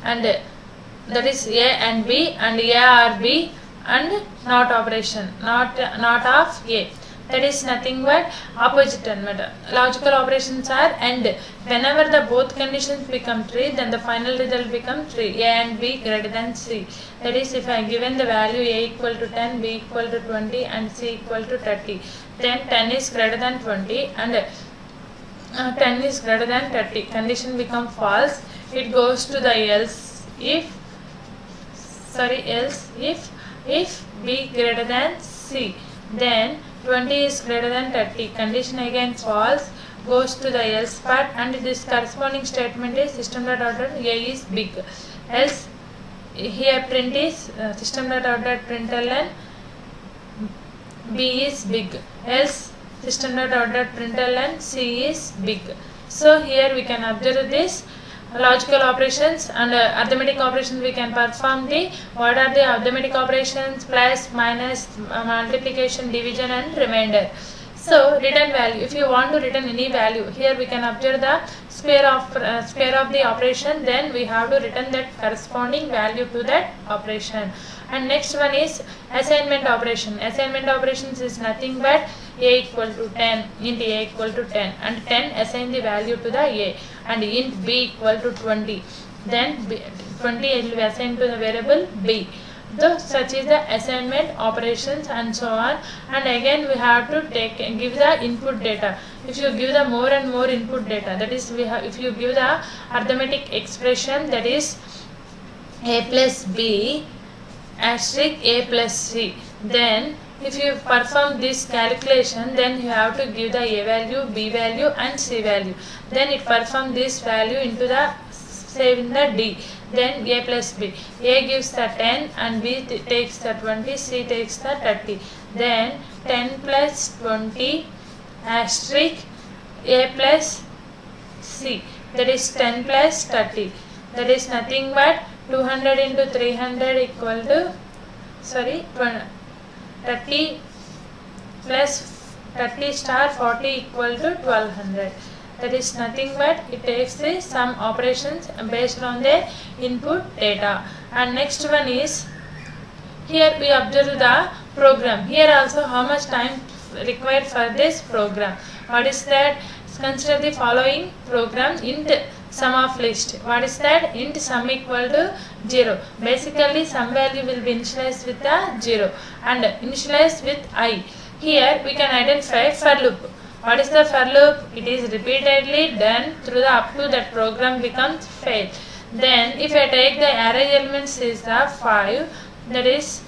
and that is a and b, and a or b, and not operation, not of a. That is nothing but opposite method. Logical operations are and. Whenever the both conditions become true, then the final result becomes true. A and b greater than c. That is, if I given the value a equal to 10, b equal to 20, and c equal to 30, then 10 is greater than 20 and 10 is greater than 30. Condition become false. It goes to the else if b greater than c, then 20 is greater than 30. Condition again false, goes to the else part, and this corresponding statement is system.out.a is big. Else here print is system.out.println b is big. Else system.out.println c is big. So here we can observe this logical operations and arithmetic operations. We can perform the what are the arithmetic operations: plus, minus, multiplication, division, and remainder. So return value, if you want to return any value, here we can observe the square of the operation, then we have to return that corresponding value to that operation. And next one is assignment operation. Assignment operations is nothing but a equal to 10, int a equal to 10, and 10 assign the value to the a, and int b equal to 20, then 20 will be assigned to the variable b. So such is the assignment operations and so on. And again we have to give the input data. If you give the more and more input data, that is, if you give the arithmetic expression, that is a plus b asterisk a plus c, then if you perform this calculation, then you have to give the a value, b value, and c value. Then it perform this value into the save in the d. Then a plus b. A gives the 10 and b takes the 20, c takes the 30. Then 10 plus 20 asterisk a plus c. That is 10 plus 30. That is nothing but 200 into 300 equal to 30 plus 30 star 40 equal to 1200. That is nothing but it takes the some operations based on the input data. And next one is, here we observe the program. Here also how much time required for this program. What is that? Consider the following program: int sum of list. What is that? Int sum equal to 0. Basically some value will be initialized with the 0 and initialized with I. Here we can identify for loop. What is the for loop? It is repeatedly done through the up to that program becomes fail. Then if I take the array elements is the 5, that is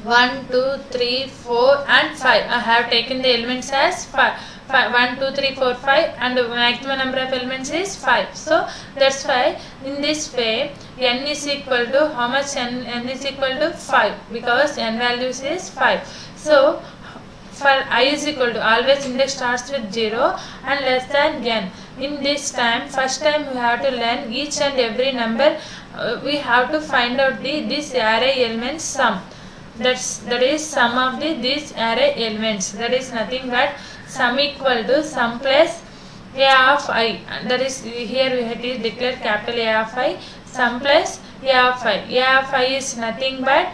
1, 2, 3, 4 and 5. I have taken the elements as 5. 1, 2, 3, 4, 5 and the maximum number of elements is 5. So that's why in this way n is equal to how much? N is equal to 5 because n values is 5. So for I is equal to, always index starts with 0 and less than n. In this time, first time we have to learn each and every number. We have to find out this array elements sum. That is sum of these array elements. That is nothing but sum equal to sum plus a of I. That is here we have to declare capital A of I. Sum plus a of I. A of I is nothing but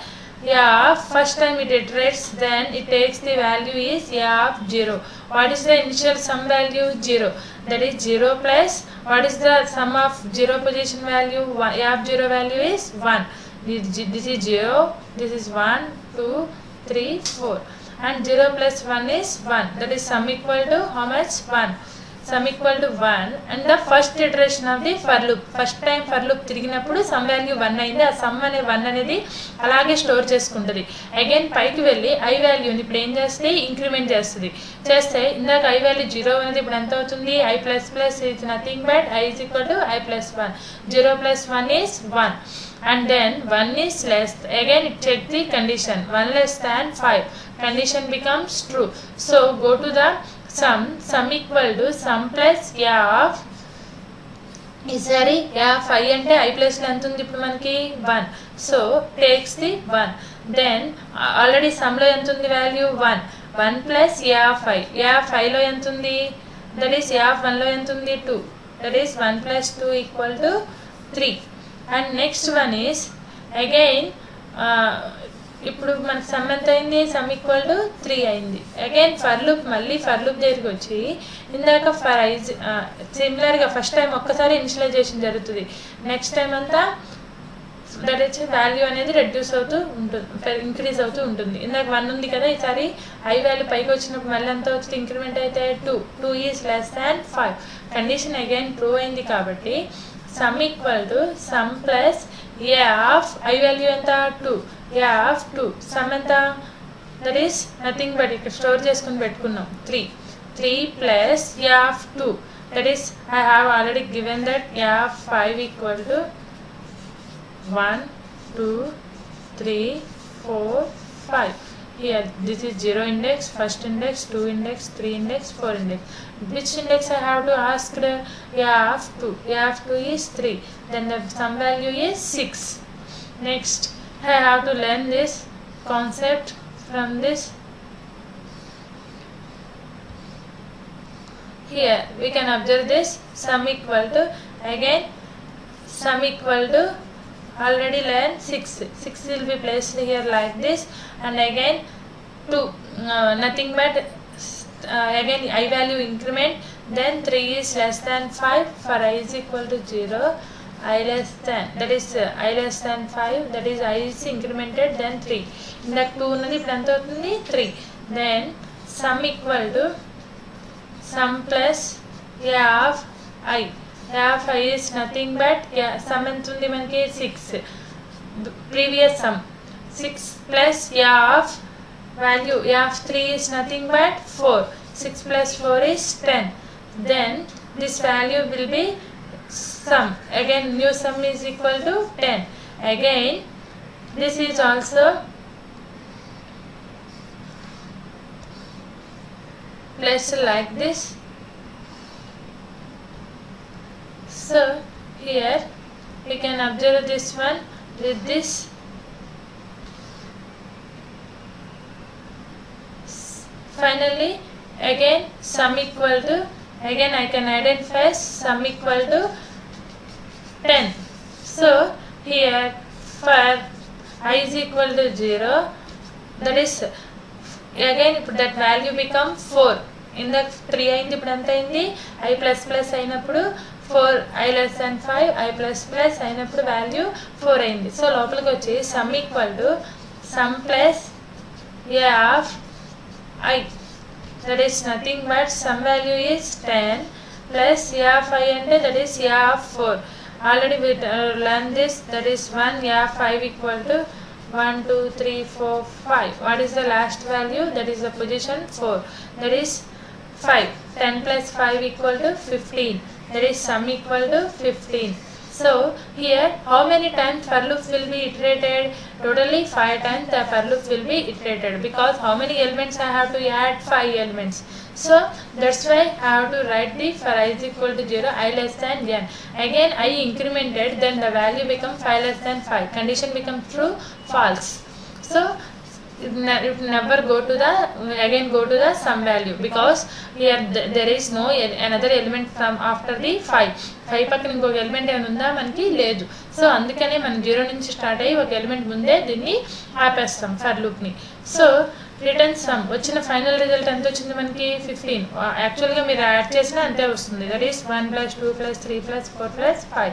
first time it iterates, then it takes the value is a of 0. What is the initial sum value? 0. That is 0 plus what is the sum of 0 position value? A of 0 value is 1. This is 0, this is 1, 2, 3, 4 and 0 plus 1 is 1. That is sum equal to how much? 1. Sum equal to 1 and the first iteration of the for loop. First time for loop తిరిగినప్పుడు sum value 1 అయింది. ఆ sum అనే 1 అనేది అలాగే store చేసుకుంటుంది. Again పైకి వెళ్ళి I వాల్యూని ఇప్పుడు ఏం చేస్తే ఇంక్రిమెంట్ చేస్తుంది. చేస్తే ఇందాక I వాల్యూ 0 అనేది ఇప్పుడు ఎంత అవుతుంది? I plus plus is nothing but I is equal to I plus 1. 0 plus 1 is 1. And then 1 is less, again it check the condition, 1 less than 5, condition becomes true. So go to the sum equal to sum plus a of a of I ante I plus lo ఎంత ఉంది ఇప్పుడు మనకి 1. So takes the 1. Then already sum లో ఎంత ఉంది value 1. 1 plus a of I. A of I లో ఎంత ఉంది? That is a of 1 లో ఎంత ఉంది? 2. That is 1 plus 2 equal to 3. And next one is again ఇప్పుడు మనకి సమ్ ఎంత అయింది? సమ్ ఈక్వల్ టు 3 అయింది. అగైన్ ఫర్ లూప్ మళ్ళీ ఫర్ లూప్ దగ్గరికి వచ్చి ఇందాక ఫర్ ఐ సిమిలర్గా ఫస్ట్ టైం ఒక్కసారి ఇనిషియలైజేషన్ జరుగుతుంది. నెక్స్ట్ టైం అంతా దట్ ఇస్ వాల్యూ అనేది రెడ్యూస్ అవుతూ ఉంటుంది, ఇంక్రీజ్ అవుతూ ఉంటుంది. ఇందాక 1 ఉంది కదా, ఈసారి ఐ వాల్యూ పైకి వచ్చినప్పుడు మళ్ళీ ఎంత వచ్చింది? ఇంక్రిమెంట్ అయితే 2 is less than 5. Condition again true అయింది కాబట్టి sum equal to sum plus a of I value enta 2, a of 2, sum enta? That is nothing but ఇక్కడ స్టోర్ చేసుకుని పెట్టుకున్నాం 3 plus a of 2, that is I have already given that a of 5 equal to 1, 2, 3, 4, 5. Here this is 0 index, first index, 2 index, 3 index, 4 index. Which index I have to ask? A of 2. A of 2 is 3. Then the sum value is 6. Next I have to learn this concept from this. Here we can observe this sum equal to, again sum equal to already learn 6 will be placed here like this, and again 2 nothing but again I value increment, then 3 is less than 5 for I is equal to 0, I less than, that is I less than 5, that is I is incremented, then 3. In the 2 ఉన్నది ఇప్పుడు ఎంత అవుతుంది? 3. Then sum equal to sum plus a of I. A of I is nothing but sum ఎంత ఉంది మనకి? 6. Previous sum 6 plus a of value a of 3 is nothing but 4. 6 plus 4 is 10. Then this value will be sum. Again new sum is equal to 10. Again this is also placed like this. So here we can observe this one with this. Finally again sum equal to, again I can identify sum equal to 10. So here for I is equal to 0, that is again that value become 4. In the 3 అయింది, ఇప్పుడు ఎంత అయింది? I plus plus అయినప్పుడు 4, I less than 5, I plus plus అయినప్పుడు value 4 అయింది. So లోపలికి వచ్చి sum equal to sum plus a of I, that is nothing but sum value is 10 plus a of I అంటే that is a of 4. already we learned this, that is 1, yeah, 5 equal to 1, 2, 3, 4, 5. What is the last value? That is the position 4. That is 5. 10 plus 5 equal to 15. That is sum equal to 15. So here how many times for loop will be iterated? Totally 5 times the for loop will be iterated, because how many elements I have to add? 5 elements. So that's why I have to write the for I is equal to 0, I less than n. Again I incremented, then the value become 5 less than 5. Condition become true, false. So it never go to the sum value, because here there is no another element from after the 5 పక్కన ఇంకొక element ఏమైనా ఉందా? మనకి లేదు. So అందుకనే మనం 0 నుంచి start అయ్యి ఒక ఎలిమెంట్ ముందే దీన్ని ఆపేస్తాం ఫర్ లూప్ ని. సో రిటర్న్ సమ్ వచ్చిన ఫైనల్ రిజల్ట్ ఎంత వచ్చింది మనకి? 15. యాక్చువల్గా మీరు యాడ్ చేసినా అంతే వస్తుంది. That is 1 + 2 + 3 + 4 + 5.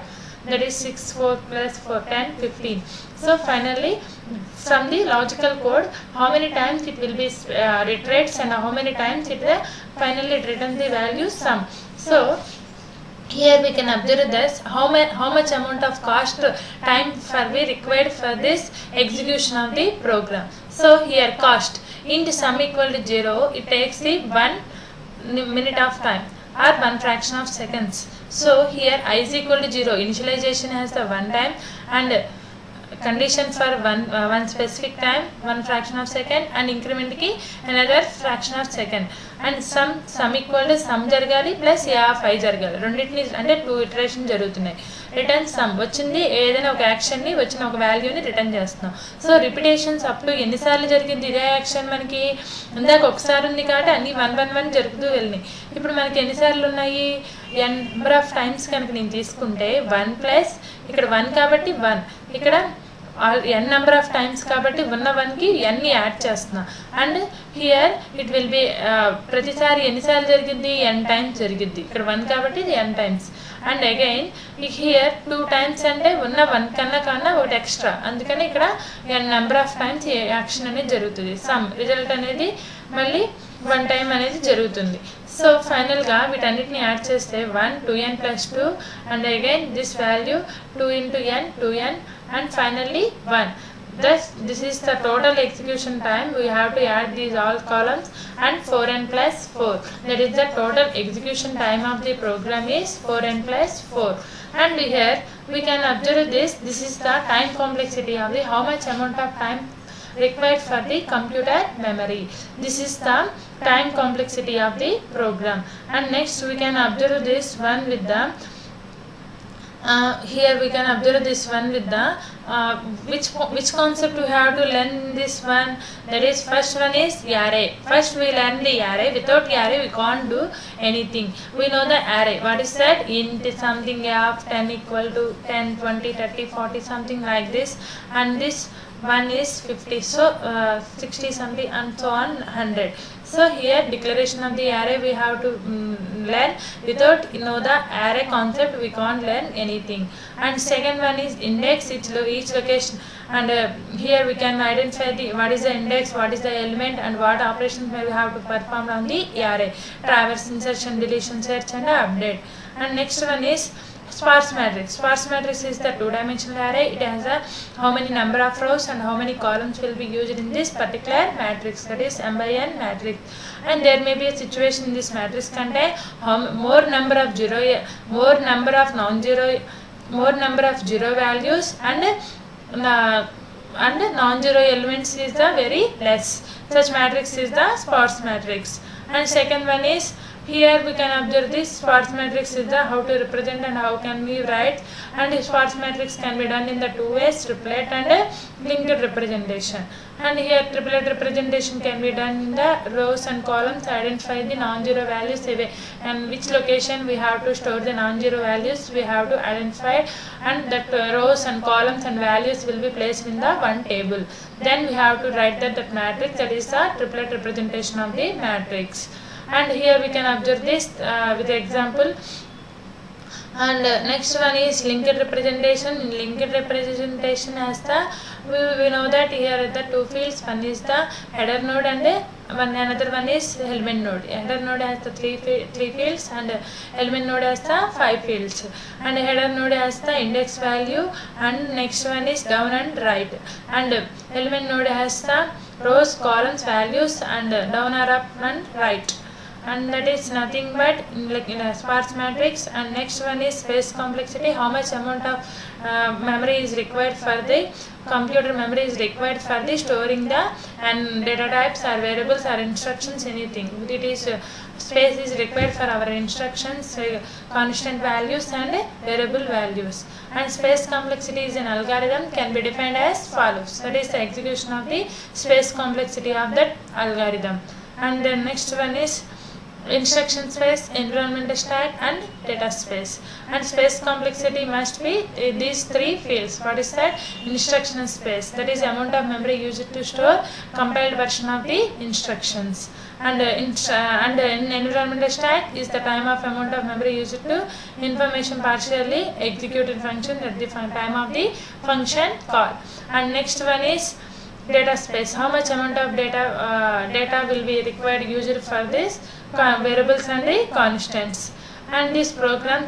That is 6, 4 + 4, 10, 15. So finally from the logical code, how many times it will be iterates and how many times it finally returns the value sum. So here we can observe this how much amount of cost time for we required for this execution of the program. So here cost int sum equal to 0, it takes the 1 minute of time or 1 fraction of seconds. So here I is equal to 0, initialization has the 1 time and condition for one specific time, 1 fraction of second, and increment ki another fraction of second, and sum equal to sum జరగాలి plus i జరగాలి. రెండింటిని అంటే 2 iteration జరుగుతున్నాయి. Return some వచ్చింది, ఏదైనా ఒక యాక్షన్ని వచ్చిన ఒక వాల్యూని రిటర్న్ చేస్తున్నాం. సో రిపిటేషన్స్ అప్ టు ఎన్నిసార్లు జరిగింది ఇదే యాక్షన్? మనకి ఇందాక ఒకసారి ఉంది కాబట్టి అన్ని 1 1 1 జరుగుతూ వెళ్ళినాయి. ఇప్పుడు మనకి ఎన్నిసార్లు ఉన్నాయి? నెంబర్ ఆఫ్ టైమ్స్ కనుక నేను తీసుకుంటే 1 ప్లస్ ఇక్కడ 1 కాబట్టి 1, ఇక్కడ n number of times కాబట్టి ఉన్న 1కి n ని యాడ్ చేస్తున్నా. And here it will be ప్రతిసారి ఎన్నిసార్లు జరిగింది? n టైమ్స్ జరిగింది. ఇక్కడ 1 కాబట్టి ఇది n times. And again here 2 times అంటే ఉన్న 1 కన్నా ఒకటి ఎక్స్ట్రా, అందుకని ఇక్కడ n number of times action అనేది జరుగుతుంది. సమ్ రిజల్ట్ అనేది మళ్ళీ 1 టైం అనేది జరుగుతుంది. సో ఫైనల్గా వీటన్నిటిని యాడ్ చేస్తే 1 2n + 2 and again this value 2 × n 2n and finally 1. Thus this is the total execution time. We have to add these all columns and 4n + 4. That is the total execution time of the program is 4n + 4. And here we can observe this is the time complexity of the how much amount of time required for the computer memory. This is the time complexity of the program. And next we can observe this one with the here we can observe this one with the which concept we have to learn this one. That is first one is array. First we learn the array. Without array we can't do anything. We know the array. What is that? Int something of 10 equal to 10 20 30 40 something like this, and this one is 50, so 60 something and so on 100. So here declaration of the array we have to learn. Without know the array concept we can't learn anything. And second one is index, each location, and here we can identify the what is the index, what is the element, and what operations we have to perform on the array. Traverse, insertion, deletion, search and update. And next one is sparse matrix. Sparse matrix is the 2-dimensional array. It has a how many number of rows and how many columns will be used in this particular matrix, that is m by n matrix. And there may be a situation in this matrix contain more number of zero values and non-zero elements is the very less. Such matrix is the sparse matrix. And second one is here we can observe this sparse matrix is the how to represent and how can we write. And sparse matrix can be done in the 2 ways, triplet and linked representation. And here triplet representation can be done in the rows and columns, identify the non-zero values and which location we have to store the non-zero values we have to identify, and that rows and columns and values will be placed in the one table. Then we have to write that matrix, that is the triplet representation of the matrix. And here we can observe this with the example. And next one is linked representation. In linked representation as the we know that here the 2 fields, one is the header node and Another one is element node. Header node has the three fields, and element node has the 5 fields. And header node has the index value, and next one is down and right. And element node has the rows, columns, values, and down or up and right. And that is nothing but like in a sparse matrix. And next one is space complexity, how much amount of memory is required for the computer memory is required for the storing the and data types or variables or instructions, anything. It is space is required for our instructions, constant values and variable values. And space complexity is an algorithm, can be defined as follows. That is the execution of the space complexity of that algorithm. And the next one is instruction space, environment stack, and data space. And space complexity must be these 3 fields. What is that? Instruction space, that is amount of memory used to store compiled version of the instructions. And in environment stack is the time of amount of memory used to information partially executed function at the time of the function call. And next one is data space, how much amount of data will be required used for this variables and the constants. And this program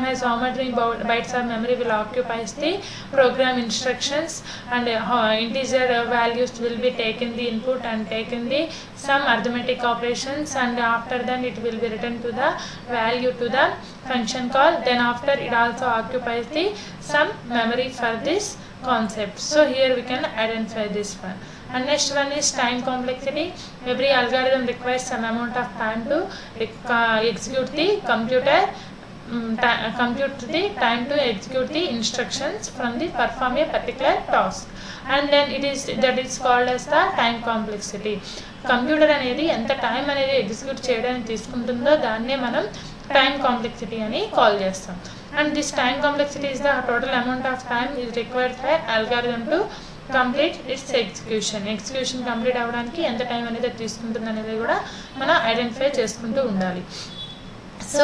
has how many bytes of memory will occupies the program instructions, and integer values will be taken the input and taken the some arithmetic operations, and after that it will be written to the value to the function call. Then after it also occupies the some memory for this concept. So here we can identify this one. And next one is time complexity. Every algorithm requires some amount of time to execute the compute the time to execute the instructions from the perform a particular task. And then that is called as the time complexity. Computer అనేది ఎంత time అనేది execute చేయడానికి తీసుకుంటుందో దాన్నే మనం time complexity అని call చేస్తాం. And this time complexity is the total amount of time is required for algorithm to complete its execution complete అవ్వడానికి ఎంత టైం అనేది తీసుకుంటుంది అనేది కూడా మనం ఐడెంటిఫై చేసుకుంటూ ఉండాలి. సో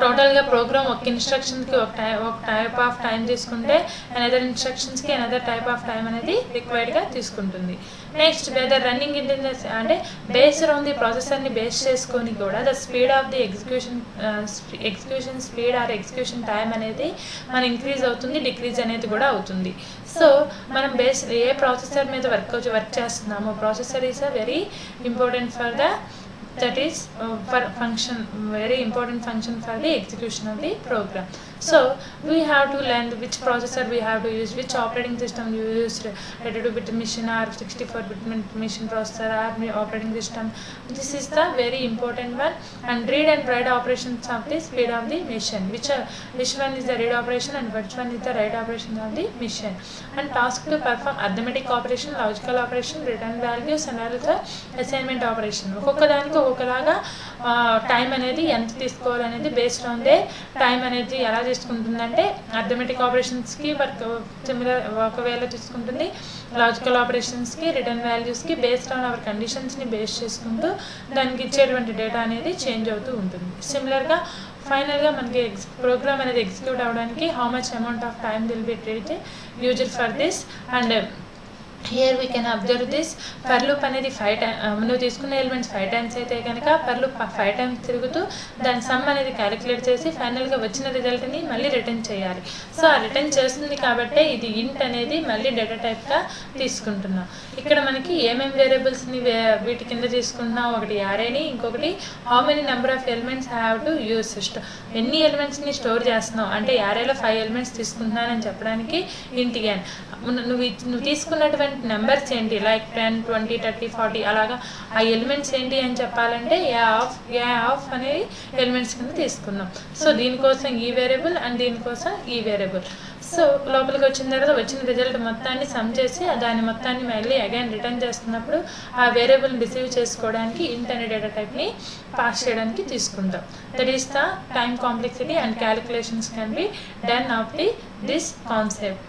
టోటల్గా ప్రోగ్రామ్ ఒక ఇన్స్ట్రక్షన్కి ఒక టైప్ ఆఫ్ టైం తీసుకుంటే అనదర్ ఇన్స్ట్రక్షన్స్కి అనదర్ టైప్ ఆఫ్ టైం అనేది రిక్వైర్డ్గా తీసుకుంటుంది. నెక్స్ట్ వెదర్ రన్నింగ్ ఇంటెలిజెన్స్ అంటే బేస్డ్ ఆన్ ది ప్రాసెసర్ని బేస్ చేసుకొని కూడా the speed of the execution speed or execution time అనేది మన ఇంక్రీజ్ అవుతుంది, డిక్రీజ్ అనేది కూడా అవుతుంది. సో మనం ఏ ప్రాసెసర్ మీద వర్క్ చేస్తున్నామో processor is a very important for the that is for function, very important function for the execution of the program. So we have to learn which processor we have to use, which operating system you use, 32-bit machine or 64-bit machine processor or operating system. This is the very important one. And read and write operations of the speed of the machine, which one is the read operation and which one is the write operation of the machine. And task to perform arithmetic operation, logical operation, return values, and also assignment operation. ఒక్కొక్కదానికి ఒక్కొక్కలాగా time అనేది ఎంత తీసుకోవాలనేది based on they time అనేది ఎలా తీసుకుంటుందంటే arithmetic ఆపరేషన్స్కి similar ఒకవేళ తీసుకుంటుంది, logical ఆపరేషన్స్కి, రిటర్న్ వాల్యూస్కి బేస్డ్ ఆన్ అవర్ కండిషన్స్ని బేస్ చేసుకుంటూ దానికి ఇచ్చేటువంటి డేటా అనేది చేంజ్ అవుతూ ఉంటుంది. సిమిలర్గా ఫైనల్గా మనకి ప్రోగ్రామ్ అనేది ఎగ్జిక్యూట్ అవ్వడానికి how much amount of time will be used for this. And here we can observe this for loop అనేది 5 times మనం తీసుకున్న ఎలిమెంట్స్ 5 times అయితే కనుక for loop 5 times తిరుగుతూ దాని సమ్ అనేది క్యాలిక్యులేట్ చేసి ఫైనల్గా వచ్చిన రిజల్ట్ని మళ్ళీ రిటర్న్ చేయాలి. సో ఆ రిటర్న్ చేస్తుంది కాబట్టి ఇది ఇంట్ అనేది మళ్ళీ డేటా టైప్గా తీసుకుంటున్నాం. ఇక్కడ మనకి ఏమేమి వేరియబుల్స్ని వీటి కింద తీసుకుంటున్నాం, ఒకటి యారేని, ఇంకొకటి how many number of elements have to use, ఎన్ని ఎలిమెంట్స్ని స్టోర్ చేస్తున్నావు అంటే యారేలో 5 ఎలిమెంట్స్ తీసుకుంటున్నానని చెప్పడానికి ఇంట్ n. నువ్వు తీసుకున్నటువంటి నెంబర్స్ ఏంటి, లైక్ 10, 20, 30, 40 అలాగా ఆ ఎలిమెంట్స్ ఏంటి అని చెప్పాలంటే ఏ ఆఫ్ అనేది ఎలిమెంట్స్ కింద తీసుకున్నాం. సో దీనికోసం ఈ వేరియబుల్ అండ్ దీనికోసం ఈ వేరియబుల్. సో లోపలికి వచ్చిన తర్వాత వచ్చిన రిజల్ట్ మొత్తాన్ని సమ్ చేసి దాని మొత్తాన్ని మళ్ళీ అగైన్ రిటర్న్ చేస్తున్నప్పుడు ఆ వేరియబుల్ని రిసీవ్ చేసుకోవడానికి ఇంట్ అనే డేటా టైప్ని పాస్ చేయడానికి తీసుకుంటాం. That is the time complexity and calculations can be done of this concept.